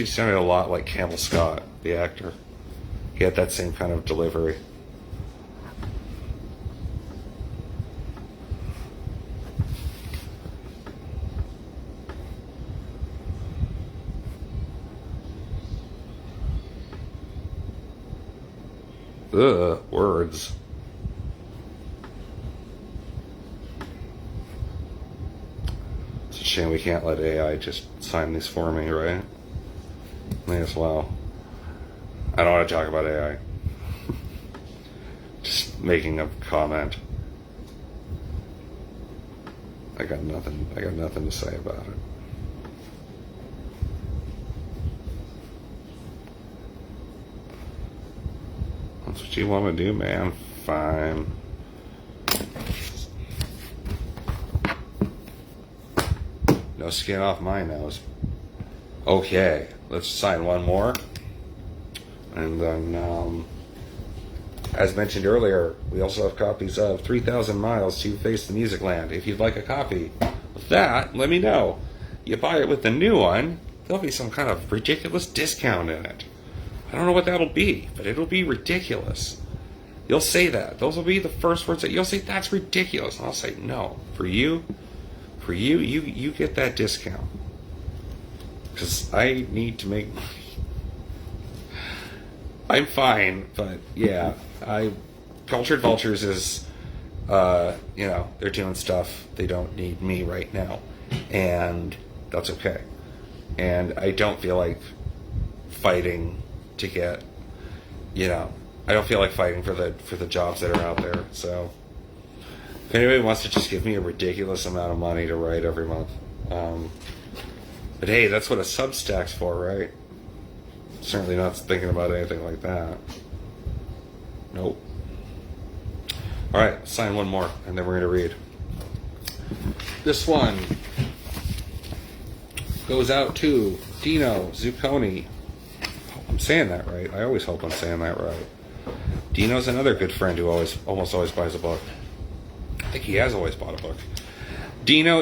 sounded a lot like Campbell Scott, the actor. He had that same kind of delivery. Ugh, words. It's a shame we can't let AI just sign these for me, right? May as well. I don't want to talk about AI. Just making a comment. I got nothing to say about it. That's what you want to do, man. Fine. No skin off my nose. Okay, let's sign one more. And then, as mentioned earlier, we also have copies of 3,000 Miles to Face the Music Land. If you'd like a copy of that, let me know. You buy it with the new one, there'll be some kind of ridiculous discount in it. I don't know what that'll be, but it'll be ridiculous. You'll say that. Those will be the first words that you'll say, that's ridiculous. And I'll say, no. For you, you get that discount. Because I need to make money. I'm fine, but yeah, Cultured Vultures is, they're doing stuff. They don't need me right now. And that's okay. And I don't feel like fighting to get, I don't feel like fighting for the jobs that are out there. So if anybody wants to just give me a ridiculous amount of money to write every month, but hey, that's what a Substack's for, right? Certainly not thinking about anything like that. Nope. All right, sign one more, and then we're going to read. This one goes out to Dino Zucconi. I'm saying that right. I always hope I'm saying that right. Dino's another good friend who almost always buys a book. I think he has always bought a book. Dino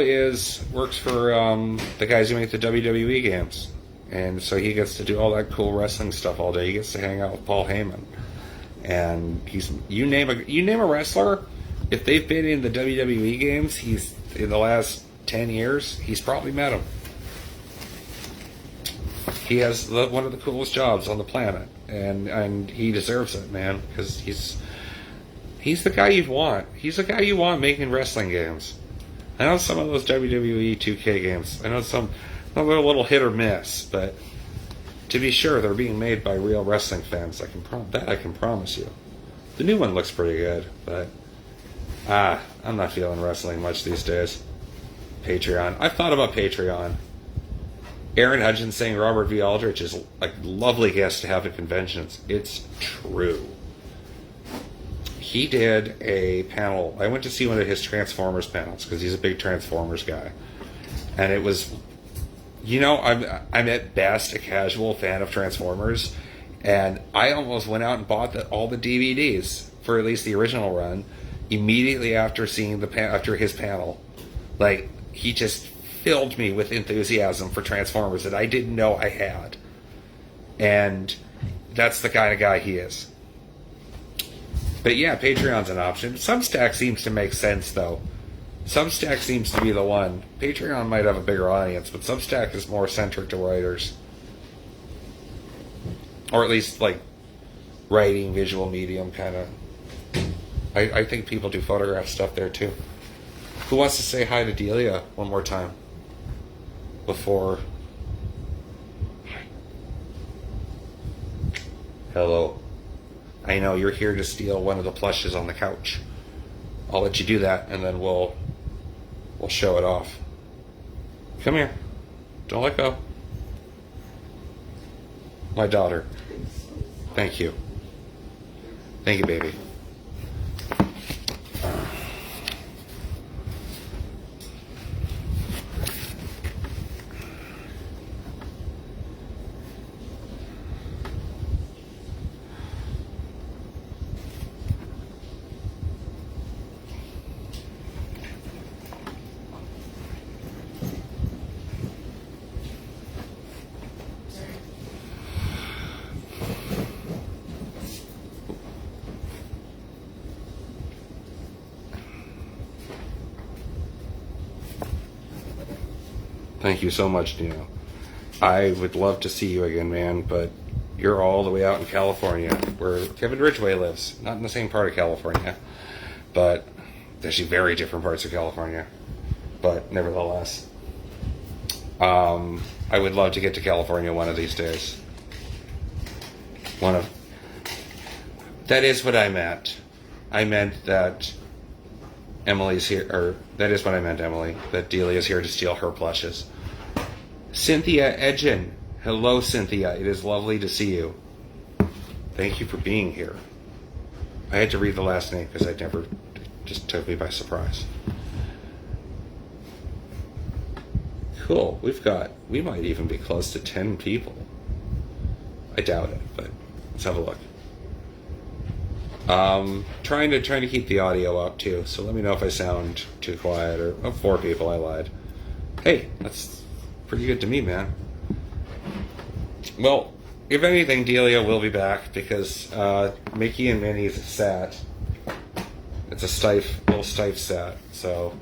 works for the guys who make the WWE games. And so he gets to do all that cool wrestling stuff all day. He gets to hang out with Paul Heyman. And you name a wrestler, if they've been in the WWE games, he's in the last 10 years, he's probably met him. He has one of the coolest jobs on the planet, and he deserves it, man, because he's the guy you want. He's the guy you want making wrestling games. I know some of those WWE 2K games. I know some they're a little hit or miss, but to be sure, they're being made by real wrestling fans. I can promise you. The new one looks pretty good, but I'm not feeling wrestling much these days. Patreon. I've thought about Patreon. Aaron Hudgens saying Robert V. Aldrich is a lovely guest to have at conventions. It's true. He did a panel. I went to see one of his Transformers panels because he's a big Transformers guy. And it was, I'm at best a casual fan of Transformers. And I almost went out and bought all the DVDs for at least the original run immediately after seeing after his panel. Like, he just filled me with enthusiasm for Transformers that I didn't know I had. And that's the kind of guy he is. But yeah, Patreon's an option. Substack seems to make sense, though. Substack seems to be the one. Patreon might have a bigger audience, but Substack is more centric to writers. Or at least, like, writing, visual medium kind of. I think people do photograph stuff there, too. Who wants to say hi to Delia one more time? Before... Hello. I know you're here to steal one of the plushes on the couch. I'll let you do that, and then we'll show it off. Come here. Don't let go. My daughter. Thank you. Thank you, baby. Thank you so much, Dino. I would love to see you again, man, but you're all the way out in California, where Kevin Ridgway lives. Not in the same part of California, but actually very different parts of California. But nevertheless, I would love to get to California one of these days. That is what I meant. I meant that Emily's here, or that is what I meant, Emily, that Delia's here to steal her plushes. Cynthia Edgen. Hello, Cynthia. It is lovely to see you. Thank you for being here. I had to read the last name because it just took me by surprise. Cool. We might even be close to 10 people. I doubt it, but let's have a look. Trying to keep the audio up too, so let me know if I sound too quiet or 4 people, I lied. Hey, that's pretty good to me, man. Well, if anything, Delia will be back because Mickey and Minnie's set. It's a little stiff set, so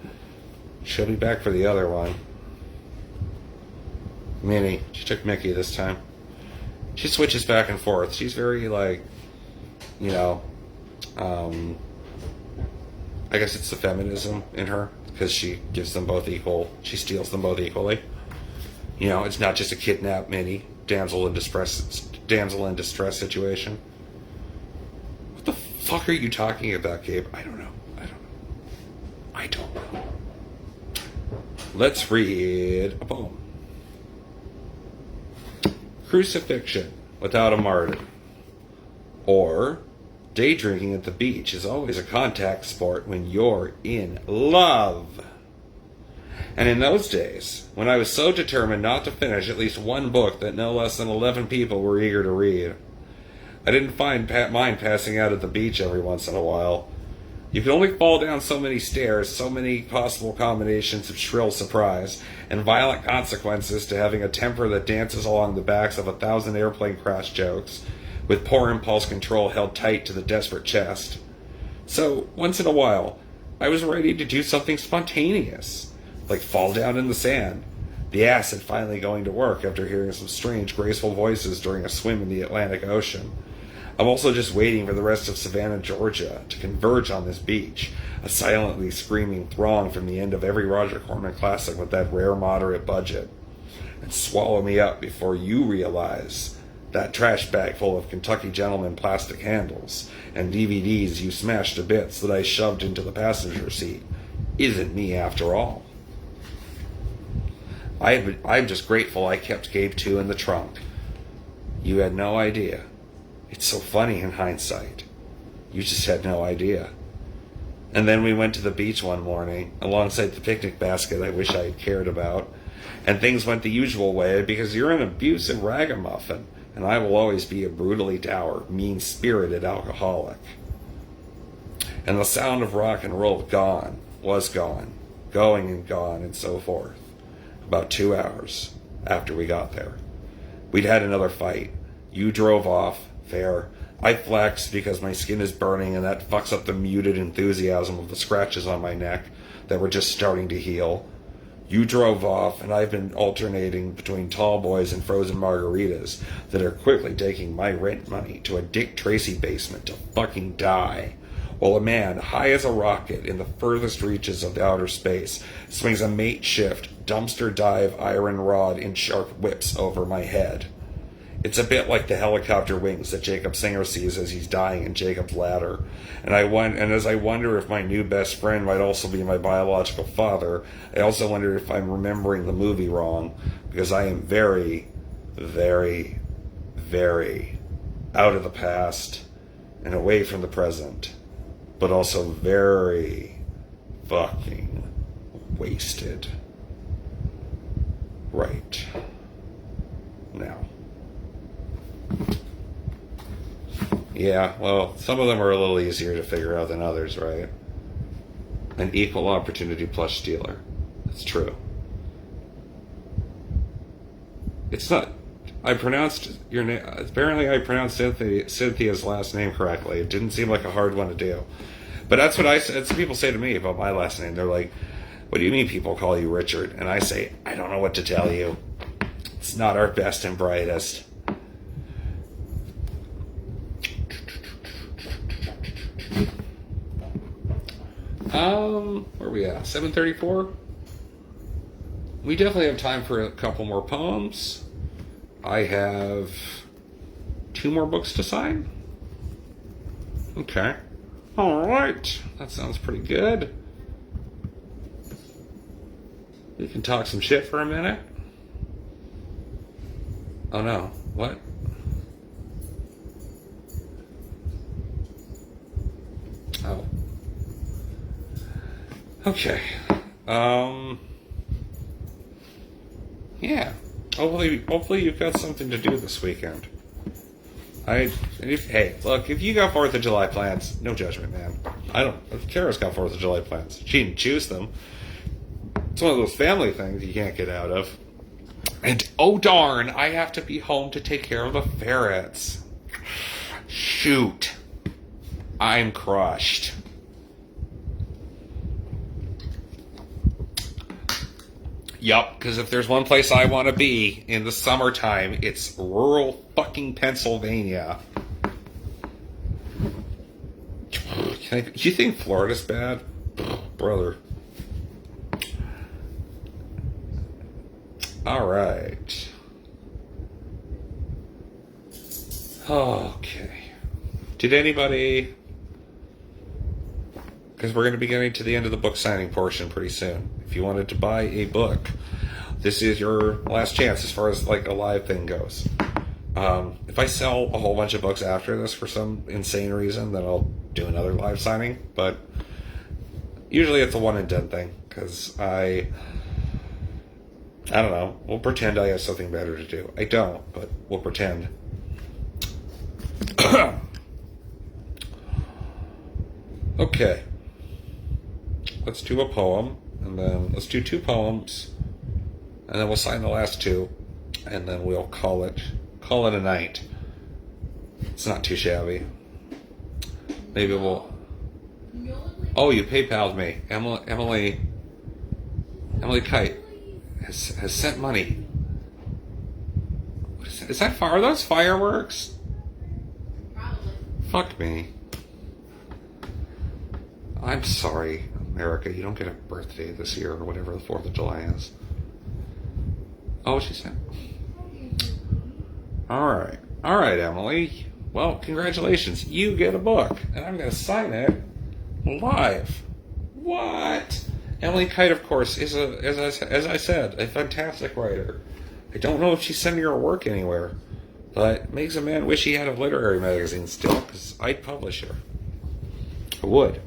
she'll be back for the other one. Minnie, she took Mickey this time. She switches back and forth. She's very I guess it's the feminism in her because she gives them both equal. She steals them both equally. It's not just a kidnapped Minnie, damsel in distress situation. What the fuck are you talking about, Gabe? I don't know. Let's read a poem. Crucifixion without a martyr. Or, day drinking at the beach is always a contact sport when you're in love. And in those days, when I was so determined not to finish at least one book that no less than 11 people were eager to read, I didn't mind passing out at the beach every once in a while. You can only fall down so many stairs, so many possible combinations of shrill surprise, and violent consequences to having a temper that dances along the backs of 1,000 airplane crash jokes, with poor impulse control held tight to the desperate chest. So, once in a while, I was ready to do something spontaneous, like fall down in the sand, the acid finally going to work after hearing some strange, graceful voices during a swim in the Atlantic Ocean. I'm also just waiting for the rest of Savannah, Georgia to converge on this beach, a silently screaming throng from the end of every Roger Corman classic with that rare moderate budget, and swallow me up before you realize that trash bag full of Kentucky Gentleman plastic handles and DVDs you smashed to bits that I shoved into the passenger seat isn't me after all. I'm just grateful I kept Gabe 2 in the trunk. You had no idea. It's so funny in hindsight. You just had no idea. And then we went to the beach one morning, alongside the picnic basket I wish I had cared about, and things went the usual way because you're an abusive ragamuffin, and I will always be a brutally dour, mean-spirited alcoholic. And the sound of rock and roll was gone, going and gone, and so forth. About 2 hours after we got there. We'd had another fight. You drove off. Fair. I flexed because my skin is burning and that fucks up the muted enthusiasm of the scratches on my neck that were just starting to heal. You drove off and I've been alternating between tall boys and frozen margaritas that are quickly taking my rent money to a Dick Tracy basement to fucking die, while a man high as a rocket in the furthest reaches of the outer space swings a makeshift dumpster dive iron rod in sharp whips over my head. It's a bit like the helicopter wings that Jacob Singer sees as he's dying in Jacob's Ladder. And as I wonder if my new best friend might also be my biological father, I also wonder if I'm remembering the movie wrong, because I am very, very, very out of the past and away from the present, but also very fucking wasted right now. Yeah, well, some of them are a little easier to figure out than others, right? An equal opportunity plush dealer. That's true. It's not. I pronounced your name. Apparently, I pronounced Cynthia's last name correctly. It didn't seem like a hard one to do. But that's what that's what people say to me about my last name. They're like, "What do you mean people call you Richard?" And I say, "I don't know what to tell you. It's not our best and brightest." Where are we at? 7:34? We definitely have time for a couple more poems. I have 2 more books to sign. Okay. Alright. That sounds pretty good. We can talk some shit for a minute. Oh no. What? Oh. Okay. Yeah. Hopefully you've got something to do this weekend. Hey, look, if you got 4th of July plans, no judgment, man. If Kara's got 4th of July plans, she didn't choose them. It's one of those family things you can't get out of. And oh darn, I have to be home to take care of the ferrets. Shoot. I'm crushed. Yup, because if there's one place I want to be in the summertime, it's rural fucking Pennsylvania. You think Florida's bad? Brother. Alright. Okay. Did anybody... Because we're going to be getting to the end of the book signing portion pretty soon. If you wanted to buy a book, this is your last chance as far as like a live thing goes. If I sell a whole bunch of books after this for some insane reason, then I'll do another live signing. But usually it's a one and done thing because I don't know. We'll pretend I have something better to do. I don't, but we'll pretend. Okay. Let's do a poem, and then let's do 2 poems, and then we'll sign the last 2, and then we'll call it a night. It's not too shabby. Maybe we'll... Oh, you PayPal'd me. Emily Kite has sent money. What is that? Is that fire? Are those fireworks? Probably. Fuck me. I'm sorry, America. You don't get a birthday this year or whatever the 4th of July is. Oh, she said. All right, Emily. Well, congratulations. You get a book, and I'm going to sign it live. What? Emily Kite, of course, is as I said, a fantastic writer. I don't know if she's sending her work anywhere, but makes a man wish he had a literary magazine still, because I'd publish her. I would.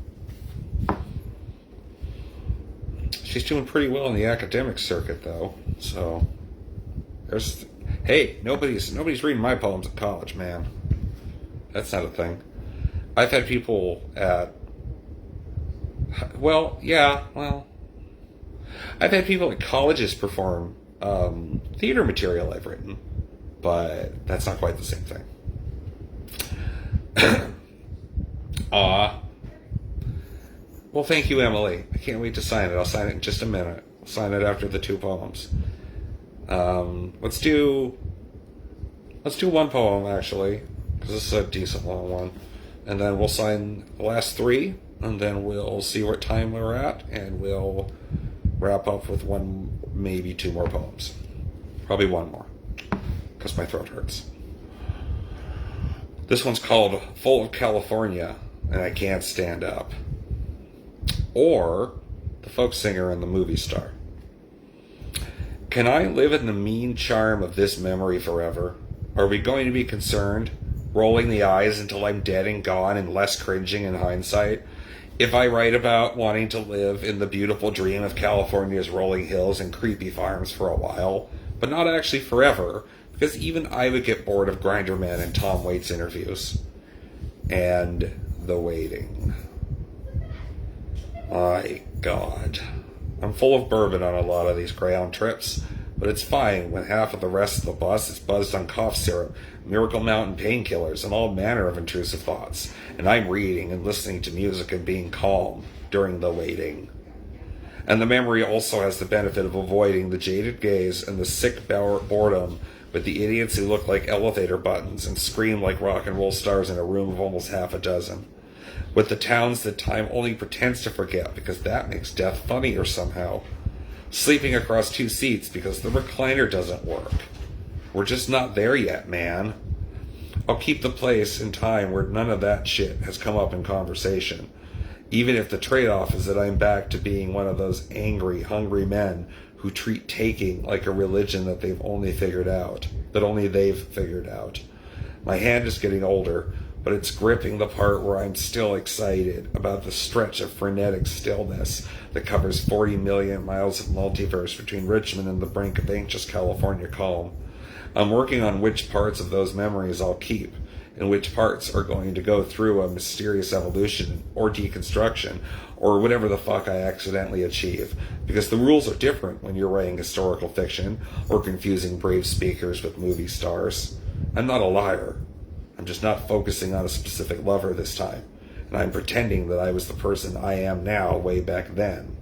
She's doing pretty well in the academic circuit, though. So, hey, nobody's reading my poems at college, man. That's not a thing. I've had people at, I've had people at colleges perform theater material I've written, but that's not quite the same thing. Well, thank you, Emily. I can't wait to sign it. I'll sign it in just a minute. I'll sign it after the 2 poems. Let's do 1 poem, actually, because this is a decent long one. And then we'll sign the last 3, and then we'll see what time we're at, and we'll wrap up with 1, maybe 2 more poems. Probably 1 more, because my throat hurts. This one's called Full of California, and I Can't Stand Up. Or the folk singer and the movie star. Can I live in the mean charm of this memory forever? Are we going to be concerned, rolling the eyes until I'm dead and gone and less cringing in hindsight? If I write about wanting to live in the beautiful dream of California's rolling hills and creepy farms for a while, but not actually forever, because even I would get bored of Grindr Men and Tom Waits interviews. And the waiting. My God. I'm full of bourbon on a lot of these Greyhound trips, but it's fine when half of the rest of the bus is buzzed on cough syrup, Miracle Mountain painkillers, and all manner of intrusive thoughts, and I'm reading and listening to music and being calm during the waiting. And the memory also has the benefit of avoiding the jaded gaze and the sick boredom with the idiots who look like elevator buttons and scream like rock and roll stars in a room of almost half a dozen. With the towns that time only pretends to forget because that makes death funnier somehow. Sleeping across 2 seats because the recliner doesn't work. We're just not there yet, man. I'll keep the place in time where none of that shit has come up in conversation. Even if the trade-off is that I'm back to being one of those angry, hungry men who treat taking like a religion that they've only figured out. That only they've figured out. My hand is getting older, but it's gripping the part where I'm still excited about the stretch of frenetic stillness that covers 40 million miles of multiverse between Richmond and the brink of anxious California calm. I'm working on which parts of those memories I'll keep, and which parts are going to go through a mysterious evolution or deconstruction or whatever the fuck I accidentally achieve. Because the rules are different when you're writing historical fiction or confusing brave speakers with movie stars. I'm not a liar. I'm just not focusing on a specific lover this time. And I'm pretending that I was the person I am now way back then.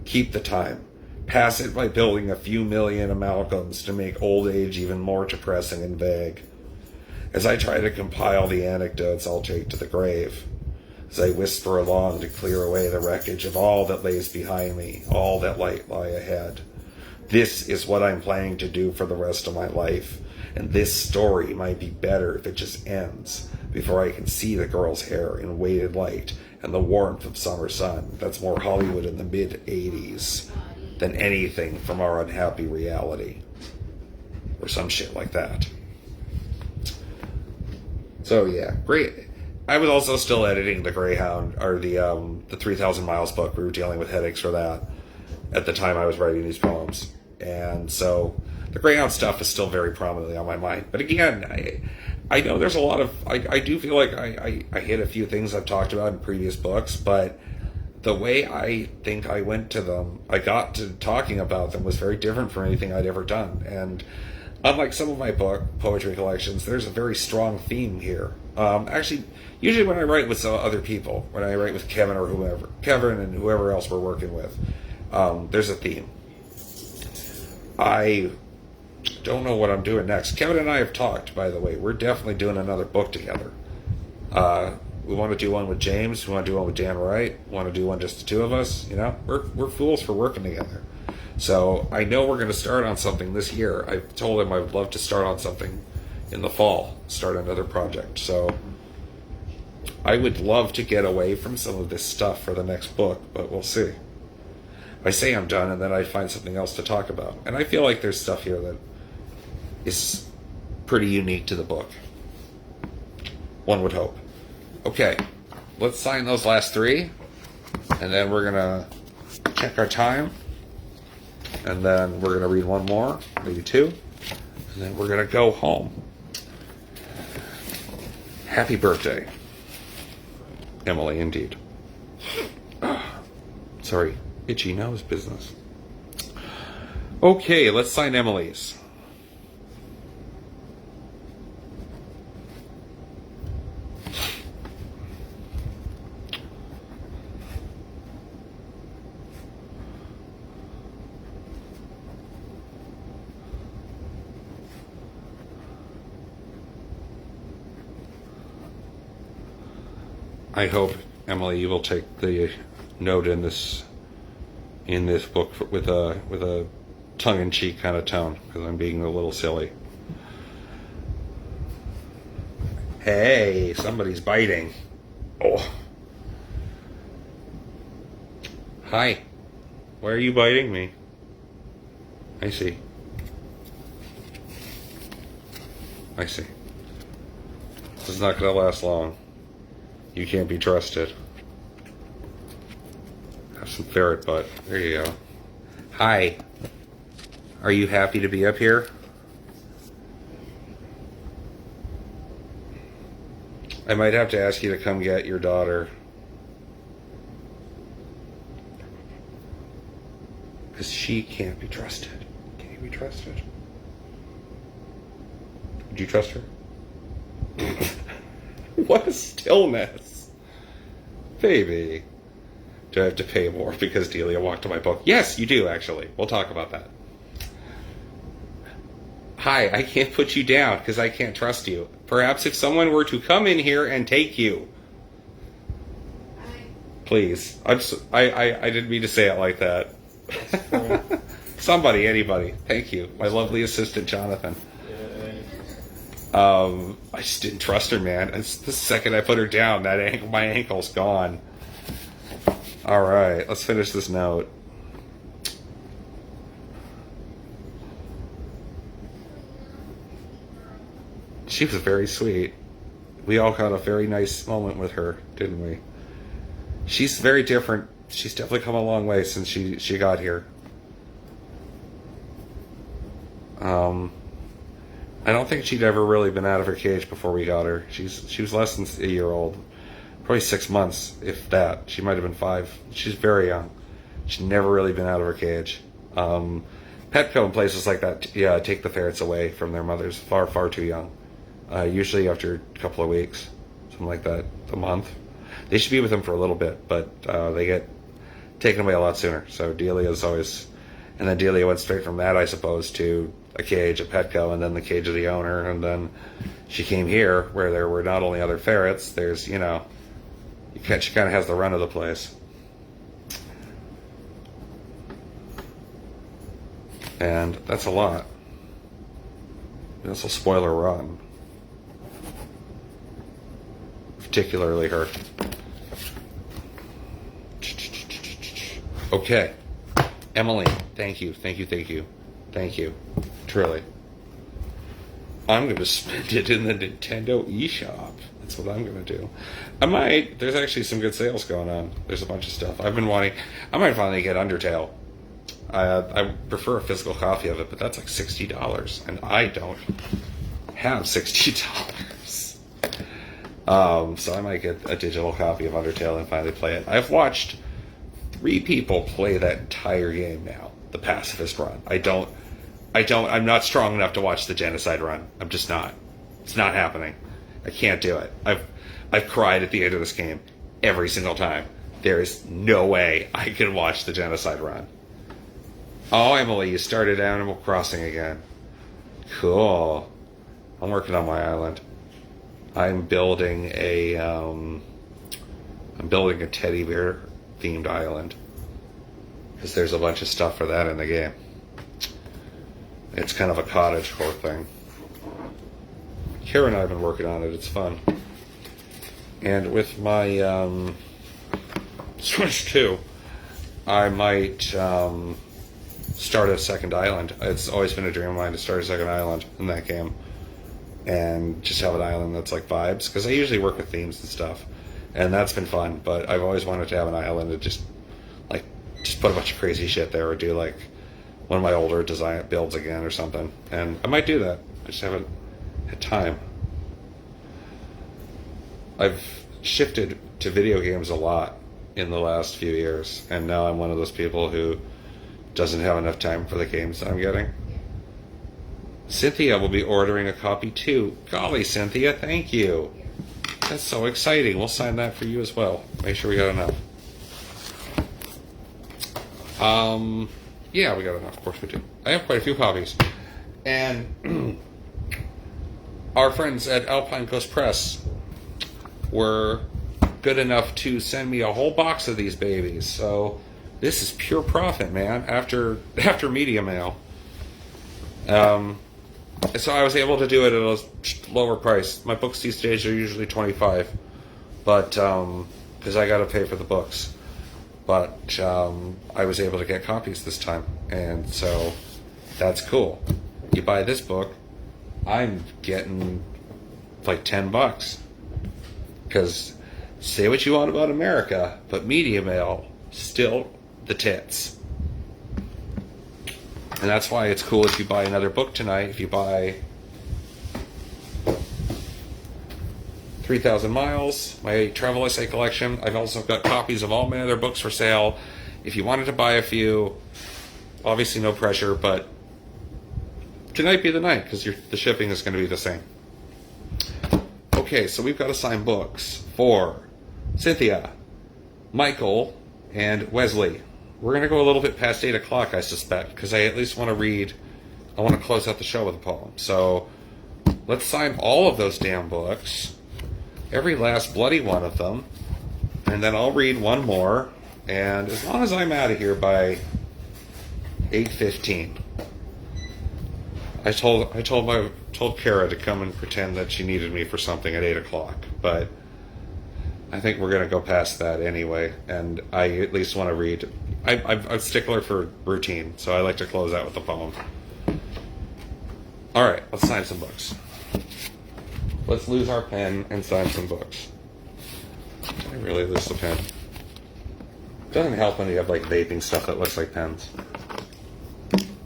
Keep the time. Pass it by building a few million amalgams to make old age even more depressing and vague. As I try to compile the anecdotes I'll take to the grave, as I whisper along to clear away the wreckage of all that lays behind me, all that might lie ahead. This is what I'm planning to do for the rest of my life, and this story might be better if it just ends before I can see the girl's hair in weighted light and the warmth of summer sun that's more Hollywood in the mid-'80s than anything from our unhappy reality. Or some shit like that. So yeah, great. I was also still editing the Greyhound, or the 3,000 Miles book. We were dealing with headaches for that at the time I was writing these poems. And so the Greyhound stuff is still very prominently on my mind. But again, I know there's a lot of... I do feel like I hit a few things I've talked about in previous books, but the way I think I went to them, I got to talking about them, was very different from anything I'd ever done. And unlike some of my poetry collections, there's a very strong theme here. Actually, usually when I write with some other people, when I write with Kevin or whoever, Kevin and whoever else we're working with, there's a theme. I don't know what I'm doing next. Kevin and I have talked, by the way. We're definitely doing another book together. We want to do one with James. We want to do one with Dan Wright. We want to do one just the two of us. You know, we're fools for working together. So I know we're going to start on something this year. I told him I would love to start on something in the fall, start another project. So I would love to get away from some of this stuff for the next book, but we'll see. I say I'm done, and then I find something else to talk about. And I feel like there's stuff here that is pretty unique to the book. One would hope. Okay, let's sign those last three, and then we're going to check our time, and then we're going to read one more, maybe two, and then we're going to go home. Happy birthday, Emily, indeed. Sorry, itchy nose business. Okay, let's sign Emily's. I hope, Emily, you will take the note in this book with a tongue-in-cheek kind of tone, because I'm being a little silly. Hey, somebody's biting. Oh. Hi. Why are you biting me? I see. I see. This is not going to last long. You can't be trusted. Have some ferret butt. There you go. Hi. Are you happy to be up here? I might have to ask you to come get your daughter. Because she can't be trusted. Can you be trusted? Would you trust her? What a stillness. Baby. Do I have to pay more because Delia walked to my book? Yes, you do, actually. We'll talk about that. Hi, I can't put you down because I can't trust you. Perhaps if someone were to come in here and take you. Please. I didn't mean to say it like that. Somebody, anybody. Thank you. My lovely assistant, Jonathan. I just didn't trust her, man. It's the second I put her down, my ankle's gone. All right, let's finish this note. She was very sweet. We all had a very nice moment with her, didn't we? She's very different. She's definitely come a long way since she got here. I don't think she'd ever really been out of her cage before we got her. She was less than a year old, probably 6 months, if that. She might have been 5. She's very young. She's never really been out of her cage. Petco and places like that, yeah, take the ferrets away from their mothers far, far too young. Usually after a couple of weeks, something like that, a month. They should be with them for a little bit, but they get taken away a lot sooner. So Delia's always, and then Delia went straight from that, I suppose, to a cage at Petco, and then the cage of the owner, and then she came here where there were not only other ferrets, there's, she kind of has the run of the place. And that's a lot. This will spoil her run. Particularly her. Okay. Emily, thank you. Truly. I'm going to spend it in the Nintendo eShop. That's what I'm going to do. There's actually some good sales going on. There's a bunch of stuff. I might finally get Undertale. I prefer a physical copy of it, but that's like $60, and I don't have $60. So I might get a digital copy of Undertale and finally play it. I've watched 3 people play that entire game now, the Pacifist run. I'm not strong enough to watch the Genocide run. I'm just not. It's not happening. I can't do it. I've cried at the end of this game every single time. There is no way I can watch the Genocide run. Oh, Emily, you started Animal Crossing again. Cool. I'm working on my island. I'm building a teddy bear themed island, because there's a bunch of stuff for that in the game. It's kind of a cottagecore thing. Kara and I have been working on it. It's fun. And with my Switch 2, I might start a second island. It's always been a dream of mine to start a second island in that game, and just have an island that's like vibes, because I usually work with themes and stuff, and that's been fun. But I've always wanted to have an island that just put a bunch of crazy shit there, or do like one of my older design builds again or something. And I might do that. I just haven't had time. I've shifted to video games a lot in the last few years, and now I'm one of those people who doesn't have enough time for the games that I'm getting. Cynthia will be ordering a copy too. Golly, Cynthia, thank you. That's so exciting. We'll sign that for you as well. Make sure we got enough. Yeah, we got enough. Of course we do. I have quite a few copies. And our friends at Alpine Coast Press were good enough to send me a whole box of these babies. So this is pure profit, man, after media mail. So I was able to do it at a lower price. My books these days are usually $25, but because I got to pay for the books. But I was able to get copies this time, and so that's cool. You buy this book, I'm getting like $10. Because say what you want about America, but media mail still the tits. And that's why it's cool if you buy another book tonight. If you buy 3,000 Miles, my travel essay collection. I've also got copies of all my other books for sale. If you wanted to buy a few, obviously no pressure, but tonight be the night, because the shipping is going to be the same. Okay, so we've got assigned books for Cynthia, Michael, and Wesley. We're going to go a little bit past 8 o'clock, I suspect, because I at least want to read. I want to close out the show with a poem. So let's sign all of those damn books, every last bloody one of them, and then I'll read one more. And as long as I'm out of here by 8:15, I told Kara to come and pretend that she needed me for something at 8 o'clock, but I think we're going to go past that anyway, and I at least want to read. I'm a stickler for routine, so I like to close out with a poem. All right, let's sign some books. Let's lose our pen and sign some books. Did I really lose the pen? It doesn't help when you have like vaping stuff that looks like pens.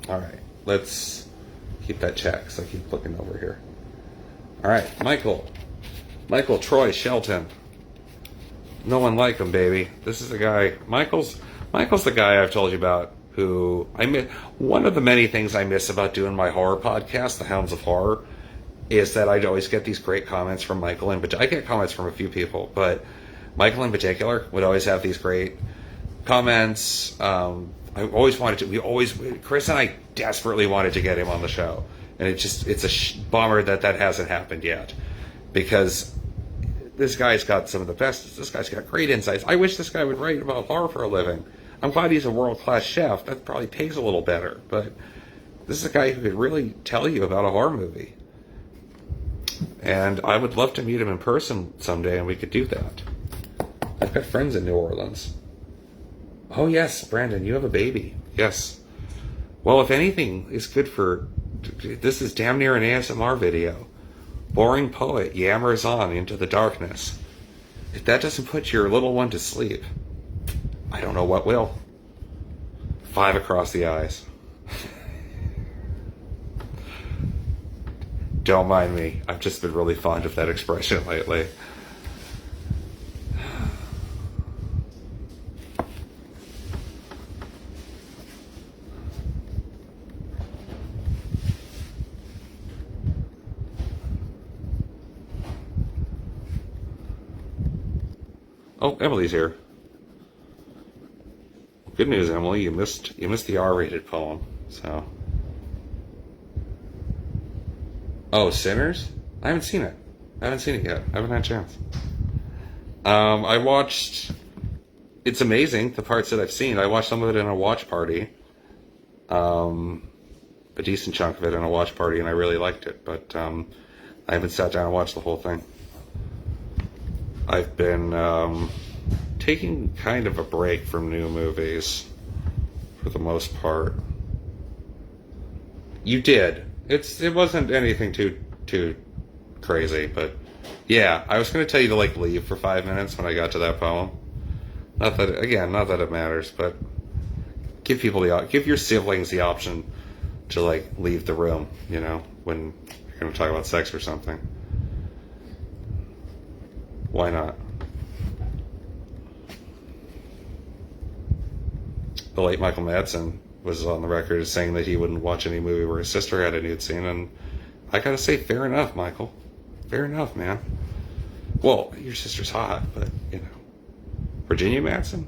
All right, let's keep that check, so I keep looking over here. All right, Michael Troy Shelton. No one like him, baby. This is the guy. Michael's the guy I've told you about. Who I miss. One of the many things I miss about doing my horror podcast, The Hounds of Horror, is that I'd always get these great comments from Michael, and I get comments from a few people, but Michael in particular would always have these great comments. Chris and I desperately wanted to get him on the show, and it's a bummer that hasn't happened yet, because this guy's got some of the best. This guy's got great insights. I wish this guy would write about horror for a living. I'm glad he's a world-class chef. That probably pays a little better, but this is a guy who could really tell you about a horror movie. And I would love to meet him in person someday, and we could do that. I've got friends in New Orleans. Oh, yes, Brandon, you have a baby. Yes. Well, if anything is good for... This is damn near an ASMR video. Boring poet yammers on into the darkness. If that doesn't put your little one to sleep, I don't know what will. 5 across the eyes. Don't mind me. I've just been really fond of that expression lately. Oh, Emily's here. Good news, Emily. You missed the R-rated poem. So. Oh, Sinners? I haven't seen it. I haven't seen it yet. I haven't had a chance. I watched... It's amazing, the parts that I've seen. I watched some of it in a watch party. A decent chunk of it in a watch party, and I really liked it. But I haven't sat down and watched the whole thing. I've been taking kind of a break from new movies for the most part. You did. It wasn't anything too crazy, but yeah, I was going to tell you to leave for 5 minutes when I got to that poem. Not that it matters, but give your siblings the option to leave the room, when you're going to talk about sex or something. Why not? The late Michael Madsen was on the record as saying that he wouldn't watch any movie where his sister had a nude scene, and I gotta say, fair enough, Michael. Fair enough, man. Well, your sister's hot, but, Virginia Madsen?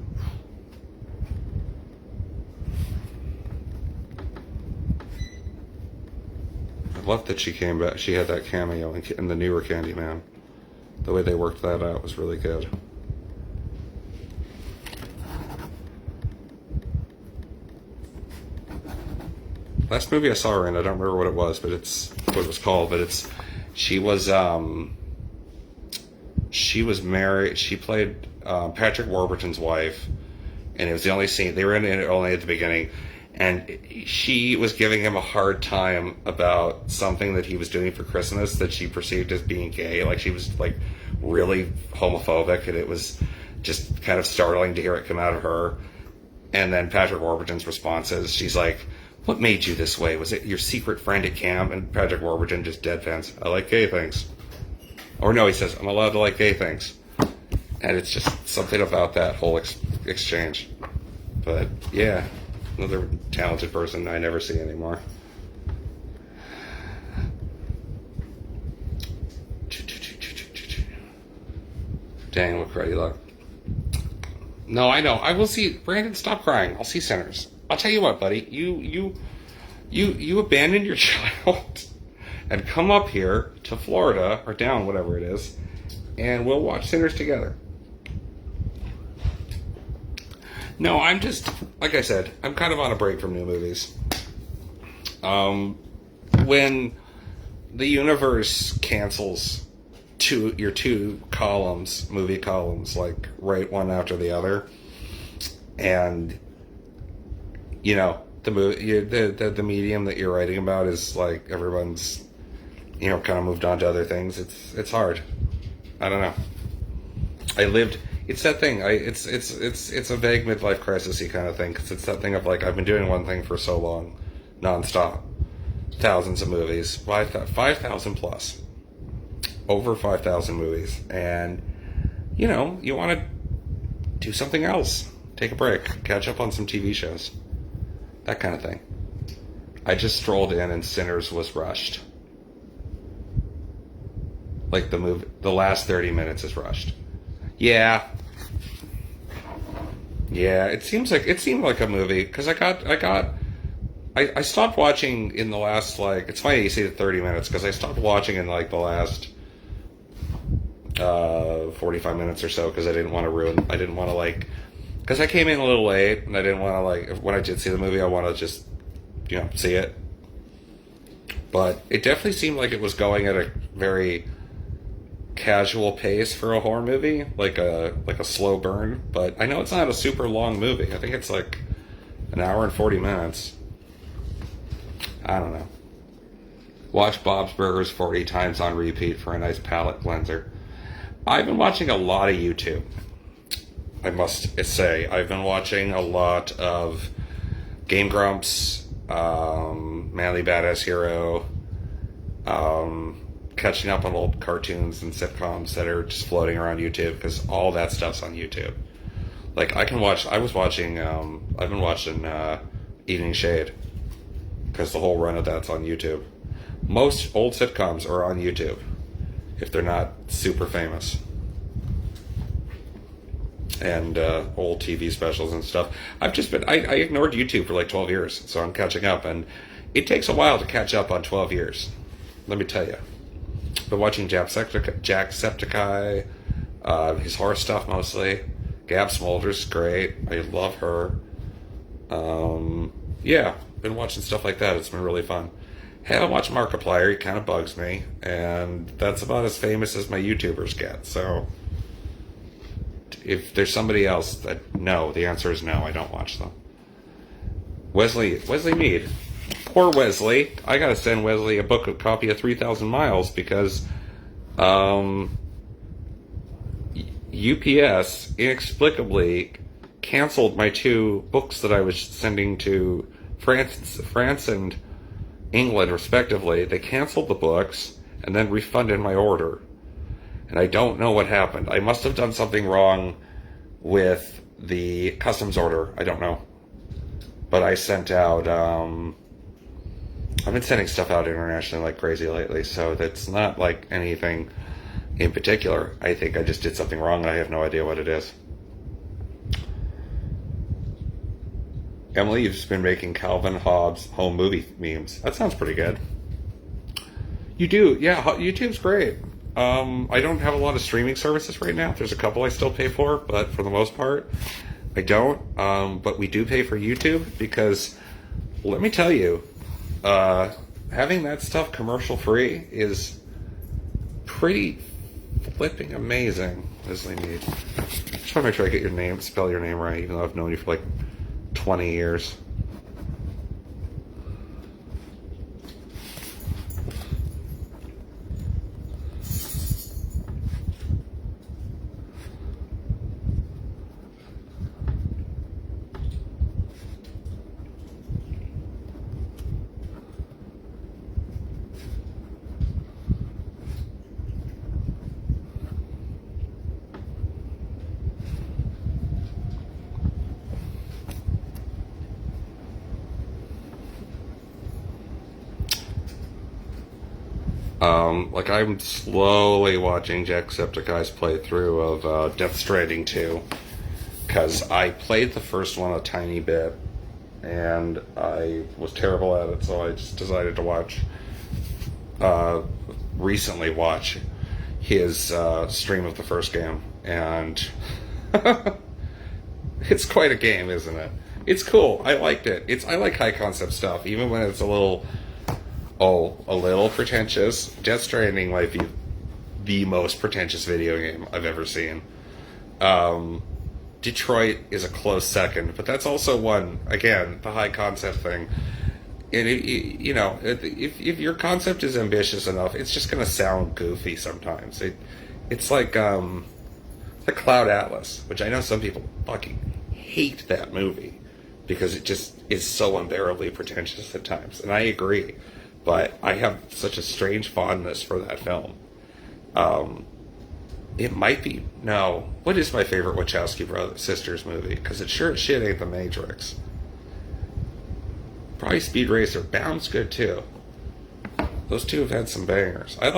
I love that she came back. She had that cameo in the newer Candyman. The way they worked that out was really good. Last movie I saw her in, I don't remember what it was, but what it was called, but she was married, she played Patrick Warburton's wife, and it was the only scene, they were in it only at the beginning, and she was giving him a hard time about something that he was doing for Christmas that she perceived as being gay. She was really homophobic, and it was just kind of startling to hear it come out of her. And then Patrick Warburton's response is, she's like, "What made you this way? Was it your secret friend at camp?" And Patrick Warburton just deadpans, "I like gay things." Or no, he says, "I'm allowed to like gay things." And it's just something about that whole exchange. But yeah, another talented person I never see anymore. Dang, what cruddy luck. No, I know. I will see. Brandon, stop crying. I'll see Sinners. I'll tell you what, buddy. You abandon your child and come up here to Florida, or down, whatever it is, and we'll watch Sinners together. No, I'm just, like I said, I'm kind of on a break from new movies. When the universe cancels your two movie columns, right one after the other, and the movie, the medium that you're writing about is everyone's, kind of moved on to other things. It's hard. I don't know. It's that thing. It's a vague midlife crisis-y kind of thing, because it's that thing of I've been doing one thing for so long, nonstop, thousands of movies, 5,000 plus, over 5,000 movies, and you know, you want to do something else, take a break, catch up on some TV shows, that kind of thing. I just strolled in and Sinners was rushed. Like the last 30 minutes is rushed. Yeah, it seemed like a movie because I stopped watching in the last, like, it's funny you say the 30 minutes because I stopped watching in like the last 45 minutes or so because I didn't want to like, because I came in a little late and I didn't want to, like, when I did see the movie I want to just, you know, see it. But it definitely seemed like it was going at a very casual pace for a horror movie, like a slow burn. But I know it's not a super long movie. I think it's like an hour and 40 minutes. I don't know. Watch Bob's Burgers 40 times on repeat for a nice palate cleanser. I've been watching a lot of YouTube. I must say, I've been watching a lot of Game Grumps, Manly Badass Hero, catching up on old cartoons and sitcoms that are just floating around YouTube because all that stuff's on YouTube. Like I've been watching Evening Shade because the whole run of that's on YouTube. Most old sitcoms are on YouTube if they're not super famous. And old TV specials and stuff. I ignored YouTube for like 12 years, so I'm catching up, and it takes a while to catch up on 12 years. Let me tell you. Been watching Jacksepticeye, his horror stuff mostly. Gab Smolder's great. I love her. Yeah, been watching stuff like that. It's been really fun. Haven't watched Markiplier. He kind of bugs me, and that's about as famous as my YouTubers get. So if there's somebody else that, no, the answer is no, I don't watch them. Wesley Mead. Poor Wesley. I gotta send Wesley a copy of 3,000 Miles because UPS inexplicably canceled my 2 books that I was sending to France and England respectively. They canceled the books and then refunded my order. And I don't know what happened. I must have done something wrong with the customs order. I don't know. But I sent out, I've been sending stuff out internationally like crazy lately, so that's not like anything in particular. I think I just did something wrong and I have no idea what it is. Emily, you've been making Calvin Hobbes home movie memes. That sounds pretty good. You do, yeah, YouTube's great. I don't have a lot of streaming services right now. There's a couple I still pay for, but for the most part, I don't. But we do pay for YouTube because, let me tell you, having that stuff commercial free is pretty flipping amazing. Leslie Mead. Just want to make sure I get your name, spell your name right, even though I've known you for like 20 years. Like I'm slowly watching Jacksepticeye's playthrough of Death Stranding 2 because I played the first one a tiny bit and I was terrible at it, so I just decided to recently watch his stream of the first game, and it's quite a game, isn't it? It's cool. I liked it. I like high concept stuff, even when it's a little pretentious. Death Stranding might be the most pretentious video game I've ever seen. Detroit is a close second, but that's also one, again, the high concept thing. And if your concept is ambitious enough, it's just going to sound goofy sometimes. It's like the Cloud Atlas, which I know some people fucking hate that movie because it just is so unbearably pretentious at times, and I agree. but I have such a strange fondness for that film. It might be, no, what is my favorite Wachowski sisters movie? Because it sure as shit ain't The Matrix. Probably Speed Racer. Bound's good too. Those two have had some bangers. I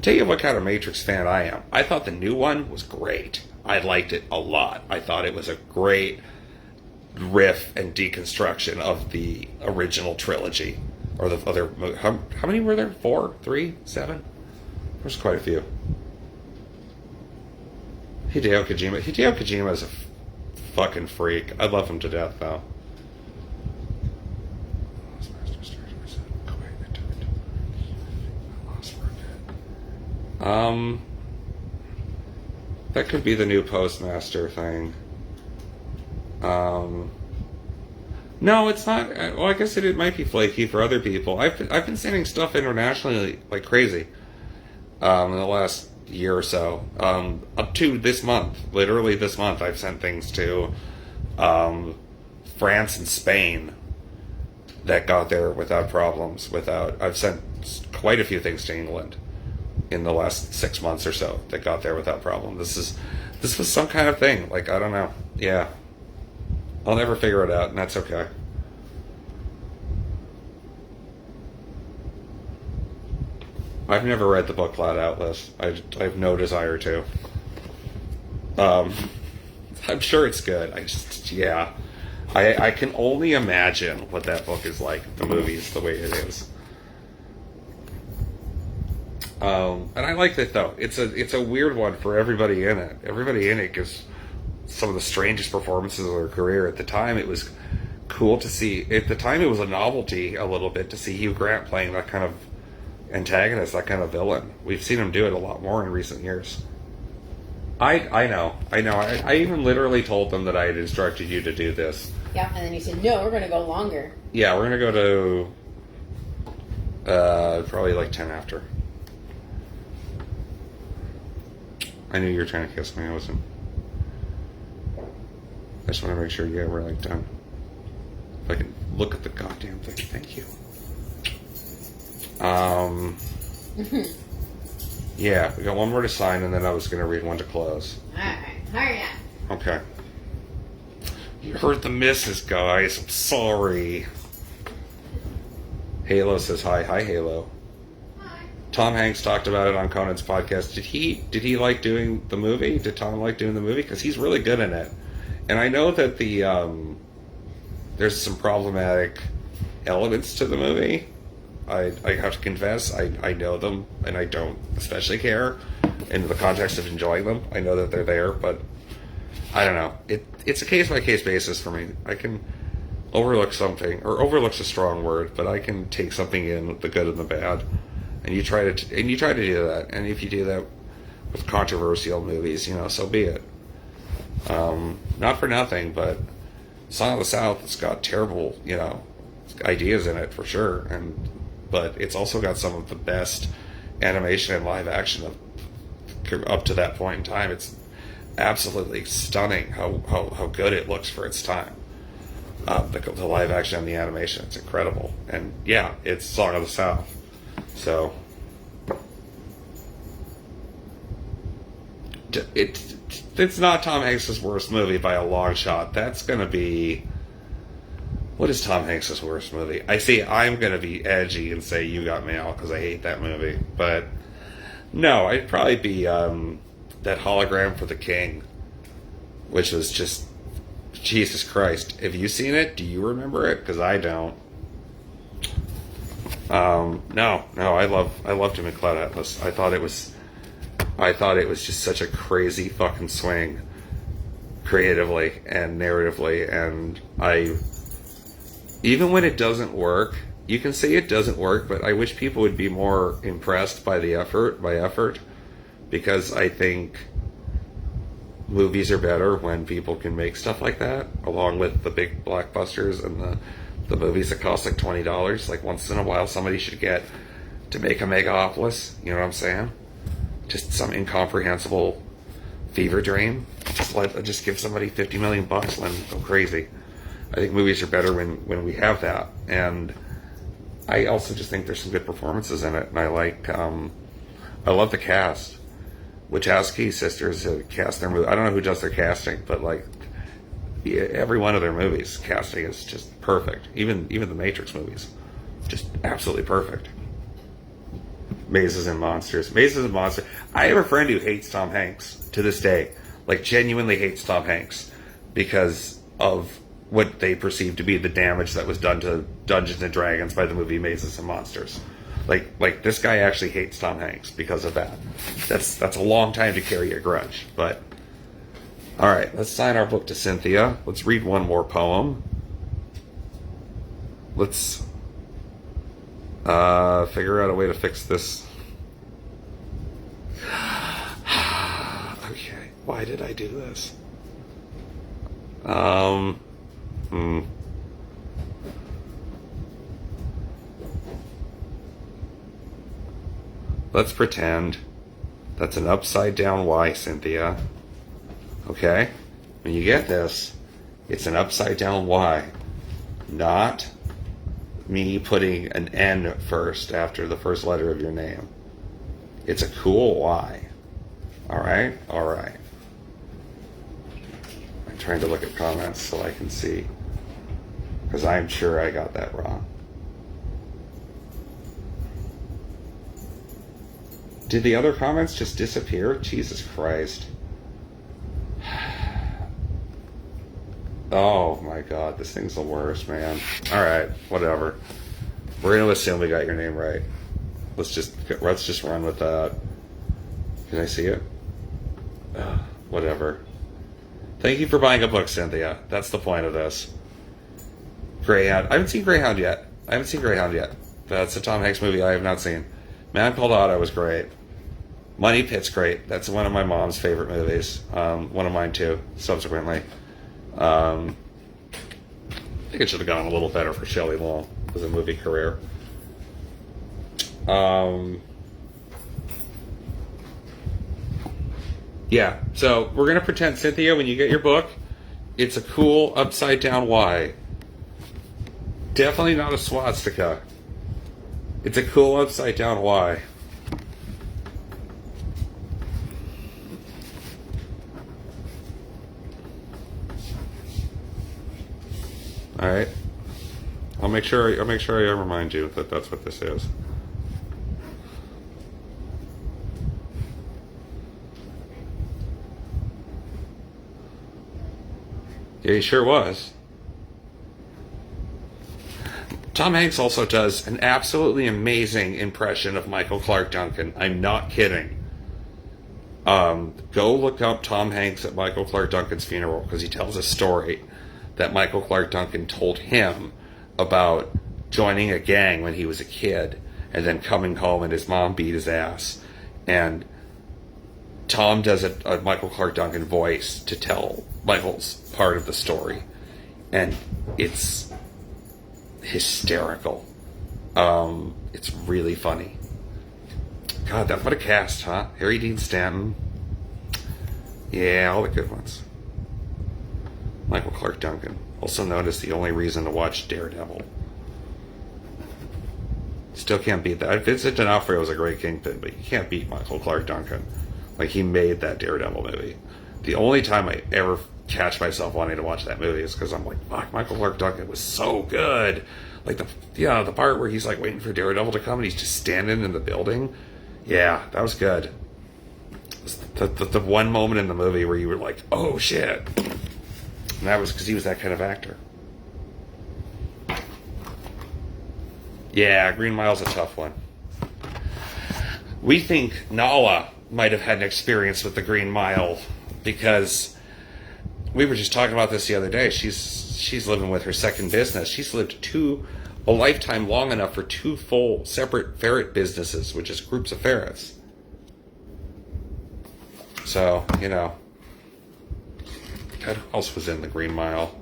tell you what kind of Matrix fan I am. I thought the new one was great. I liked it a lot. I thought it was a great riff and deconstruction of the original trilogy. Or the other, how many were there? 4? 3? 7? There's quite a few. Hideo Kojima is a fucking freak. I love him to death, though. That could be the new Postmaster thing. No, it's not. Well, I guess it might be flaky for other people. I've been sending stuff internationally like crazy in the last year or so. Up to this month, literally this month, I've sent things to France and Spain that got there without problems. I've sent quite a few things to England in the last 6 months or so that got there without problem. This was some kind of thing. Like, I don't know. Yeah. I'll never figure it out, and that's okay. I've never read the book Cloud Atlas. I have no desire to. I'm sure it's good. I can only imagine what that book is like. The movie's the way it is. And I like that though. It's a weird one for everybody in it. Everybody in it gives some of the strangest performances of their career. At the time, it was cool to see. At the time, it was a novelty a little bit to see Hugh Grant playing that kind of antagonist, that kind of villain. We've seen him do it a lot more in recent years. I know. I even literally told them that I had instructed you to do this. Yeah, and then you said, no, we're going to go longer. Yeah, we're going to go to probably like 10 after. I knew you were trying to kiss me. I wasn't. I just want to make sure you were like done. If I can look at the goddamn thing. Thank you. Yeah, we got one more to sign, and then I was going to read one to close. Alright, hurry up. Okay. You heard the misses, guys. I'm sorry. Halo says hi. Hi, Halo. Hi. Tom Hanks talked about it on Conan's podcast. Did he like doing the movie? Did Tom like doing the movie? Because he's really good in it. And I know that there's some problematic elements to the movie. I have to confess, I know them, and I don't especially care in the context of enjoying them. I know that they're there, but I don't know. It's a case-by-case basis for me. I can overlook something, or overlook's a strong word, but I can take something in, the good and the bad, and you try to do that. And if you do that with controversial movies, so be it. Not for nothing, but Song of the South has got terrible, ideas in it for sure, but it's also got some of the best animation and live action up to that point in time. It's absolutely stunning how good it looks for its time. The live action and the animation, it's incredible. And yeah, it's Song of the South. So it's not Tom Hanks' worst movie by a long shot. That's going to be... What is Tom Hanks' worst movie? I'm going to be edgy and say You Got Mail, because I hate that movie. But no, it'd probably be that Hologram for the King, which was just... Jesus Christ. Have you seen it? Do you remember it? Because I don't. No, I loved him in Cloud Atlas. I thought it was just such a crazy fucking swing, creatively and narratively, and even when it doesn't work, you can say it doesn't work, but I wish people would be more impressed by effort, because I think movies are better when people can make stuff like that, along with the big blockbusters and the movies that cost like $20. Like, once in a while, somebody should get to make a Megapolis. You know what I'm saying? Just some incomprehensible fever dream. Just give somebody $50 million and let them go crazy. I think movies are better when we have that. And I also just think there's some good performances in it, and I love the cast. Wachowski sisters cast their movie. I don't know who does their casting, but like every one of their movies, casting is just perfect. Even the Matrix movies, just absolutely perfect. Mazes and Monsters. Mazes and Monsters. I have a friend who hates Tom Hanks to this day. Like, genuinely hates Tom Hanks because of what they perceive to be the damage that was done to Dungeons and Dragons by the movie Mazes and Monsters. Like this guy actually hates Tom Hanks because of that. That's a long time to carry a grudge. But all right, let's sign our book to Cynthia. Let's read one more poem. Let's figure out a way to fix this. Okay, why did I do this? Let's pretend that's an upside down Y, Cynthia. Okay? When you get this, it's an upside down Y. Not me putting an N first after the first letter of your name. It's a cool Y. Alright? Alright. I'm trying to look at comments so I can see. Because I'm sure I got that wrong. Did the other comments just disappear? Jesus Christ. Oh my God, this thing's the worst, man. Alright, whatever. We're gonna assume we got your name right. Let's just run with that. Can I see it? Whatever. Thank you for buying a book, Cynthia. That's the point of this. Greyhound. I haven't seen Greyhound yet. That's a Tom Hanks movie I have not seen. Man Called Otto was great. Money Pit's great. That's one of my mom's favorite movies. One of mine too, subsequently. I think it should have gone a little better for Shelley Long with a movie career. Yeah, so we're going to pretend, Cynthia, when you get your book, it's a cool upside down Y. Definitely not a swastika. It's a cool upside down Y. All right. I'll make sure I remind you that that's what this is. Yeah, he sure was. Tom Hanks also does an absolutely amazing impression of Michael Clark Duncan. I'm not kidding. Go look up Tom Hanks at Michael Clark Duncan's funeral, because he tells a story that Michael Clark Duncan told him about joining a gang when he was a kid and then coming home and his mom beat his ass. And Tom does a Michael Clark Duncan voice to tell Michael's part of the story. And it's hysterical. It's really funny. God, what a cast, huh? Harry Dean Stanton. Yeah, all the good ones. Michael Clark Duncan, also known as the only reason to watch Daredevil. Still can't beat that. Vincent D'Onofrio was a great Kingpin, but you can't beat Michael Clark Duncan. Like, he made that Daredevil movie. The only time I ever catch myself wanting to watch that movie is because I'm like, fuck, Michael Clark Duncan was so good. Like, the part where he's like waiting for Daredevil to come and he's just standing in the building. Yeah, that was good. The one moment in the movie where you were like, oh shit. And that was because he was that kind of actor. Yeah, Green Mile's a tough one. We think Nala might have had an experience with the Green Mile because we were just talking about this the other day. She's living with her second business. She's lived a lifetime long enough for 2 full separate ferret businesses, which is groups of ferrets. So, who else was in the Green Mile?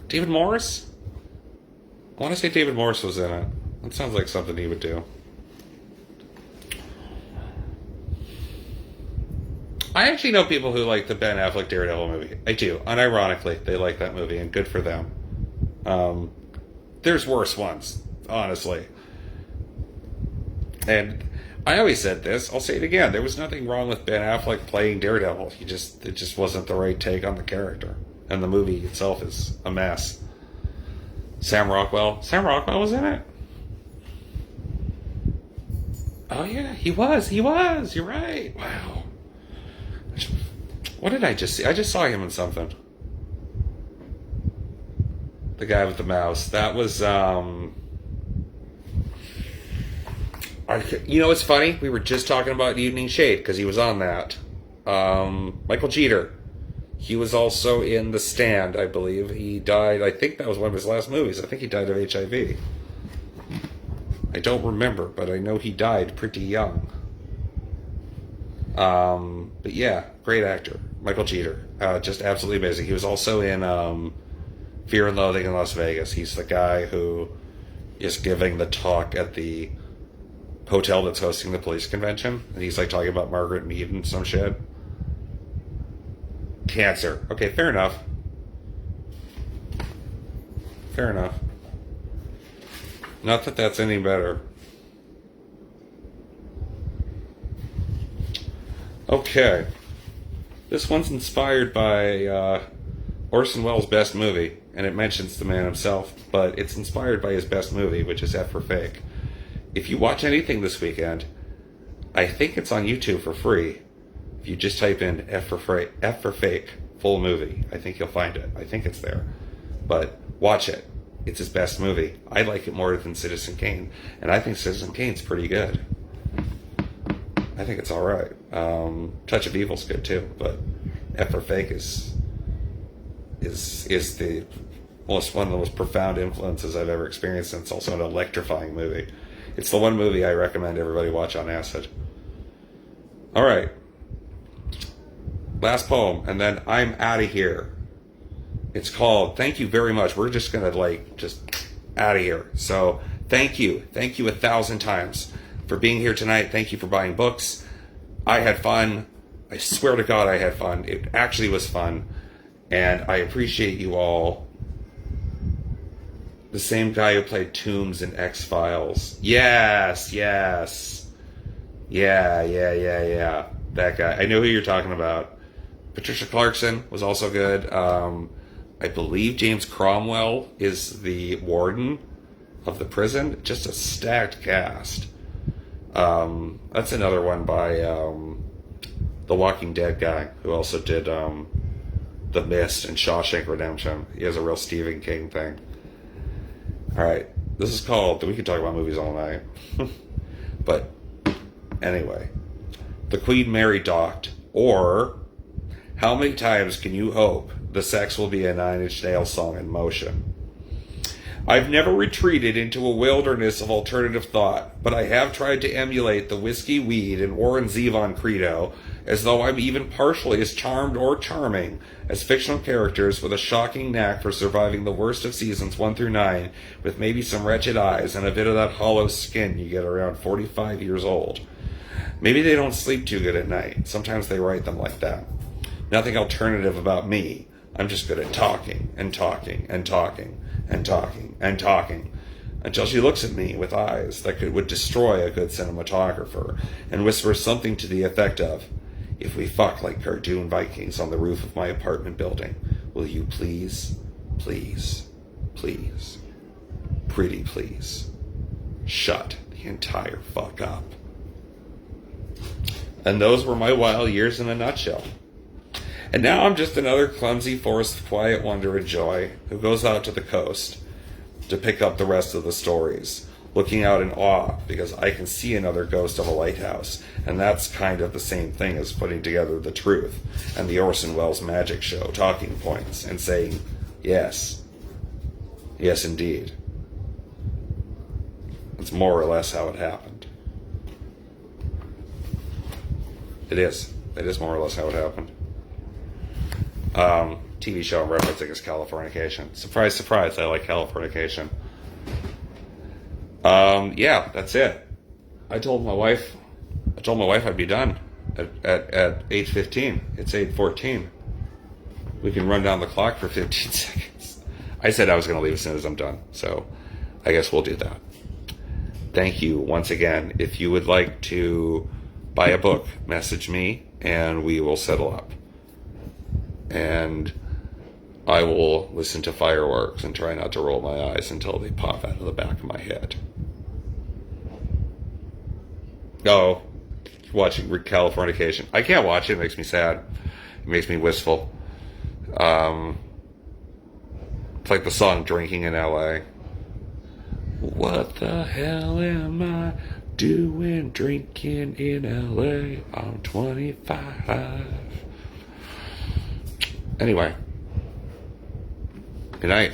David Morris? I want to say David Morris was in it. That sounds like something he would do. I actually know people who like the Ben Affleck Daredevil movie. I do. Unironically, they like that movie, and good for them. there's worse ones, honestly. And I always said this, I'll say it again, there was nothing wrong with Ben Affleck playing Daredevil. It just wasn't the right take on the character. And the movie itself is a mess. Sam Rockwell was in it? Oh yeah, he was, you're right. Wow. What did I just see? I just saw him in something. The guy with the mouse. That was, it's funny. We were just talking about Evening Shade because he was on that. Michael Jeter. He was also in The Stand, I believe. He died, I think that was one of his last movies. I think he died of HIV. I don't remember, but I know he died pretty young. But yeah, great actor. Michael Jeter. Just absolutely amazing. He was also in Fear and Loathing in Las Vegas. He's the guy who is giving the talk at the hotel that's hosting the police convention. And he's like talking about Margaret Mead and some shit. Cancer. Okay, fair enough. Fair enough. Not that that's any better. Okay. This one's inspired by Orson Welles' best movie, and it mentions the man himself, but it's inspired by his best movie, which is F for Fake. If you watch anything this weekend, I think it's on YouTube for free. If you just type in F for Fake full movie, I think you'll find it. I think it's there. But watch it. It's his best movie. I like it more than Citizen Kane, and I think Citizen Kane's pretty good. I think it's all right. Touch of Evil's good too, but F for Fake is the one of the most profound influences I've ever experienced, and it's also an electrifying movie. It's the one movie I recommend everybody watch on acid. All right. Last poem, and then I'm out of here. It's called Thank You Very Much. We're just going to just out of here. So thank you. Thank you 1,000 times for being here tonight. Thank you for buying books. I had fun. I swear to God I had fun. It actually was fun. And I appreciate you all. The same guy who played Toombs in X-Files. Yes. Yeah. That guy. I know who you're talking about. Patricia Clarkson was also good. I believe James Cromwell is the warden of the prison. Just a stacked cast. That's another one by the Walking Dead guy who also did The Mist and Shawshank Redemption. He has a real Stephen King thing. Alright, this is called, we could talk about movies all night. But anyway, The Queen Mary Docked, or How Many Times Can You Hope the Sex Will Be a Nine Inch Nails Song in Motion? I've never retreated into a wilderness of alternative thought, but I have tried to emulate the whiskey, weed, and Warren Zevon credo, as though I'm even partially as charmed or charming as fictional characters with a shocking knack for surviving the worst of seasons 1 through 9, with maybe some wretched eyes and a bit of that hollow skin you get around 45 years old. Maybe they don't sleep too good at night. Sometimes they write them like that. Nothing alternative about me. I'm just good at talking and talking and talking and talking and talking until she looks at me with eyes that would destroy a good cinematographer and whispers something to the effect of, "If we fuck like cartoon Vikings on the roof of my apartment building, will you please, please, please, pretty please, shut the entire fuck up?" And those were my wild years in a nutshell. And now I'm just another clumsy force of quiet wonder and joy who goes out to the coast to pick up the rest of the stories, looking out in awe because I can see another ghost of a lighthouse, and that's kind of the same thing as putting together The Truth and the Orson Welles Magic Show talking points and saying, yes, yes indeed. It's more or less how it happened. It is more or less how it happened. TV show I'm referencing is Californication. Surprise, surprise, I like Californication. Yeah, that's it. I told my wife I'd be done at 8:15. It's 8:14. We can run down the clock for 15 seconds. I said I was going to leave as soon as I'm done. So I guess we'll do that. Thank you once again. If you would like to buy a book, message me and we will settle up. And I will listen to fireworks and try not to roll my eyes until they pop out of the back of my head. Oh, watching Californication. I can't watch it. It makes me sad. It makes me wistful. It's like the song Drinking in LA. What the hell am I doing drinking in LA? I'm 25. Anyway. Good night.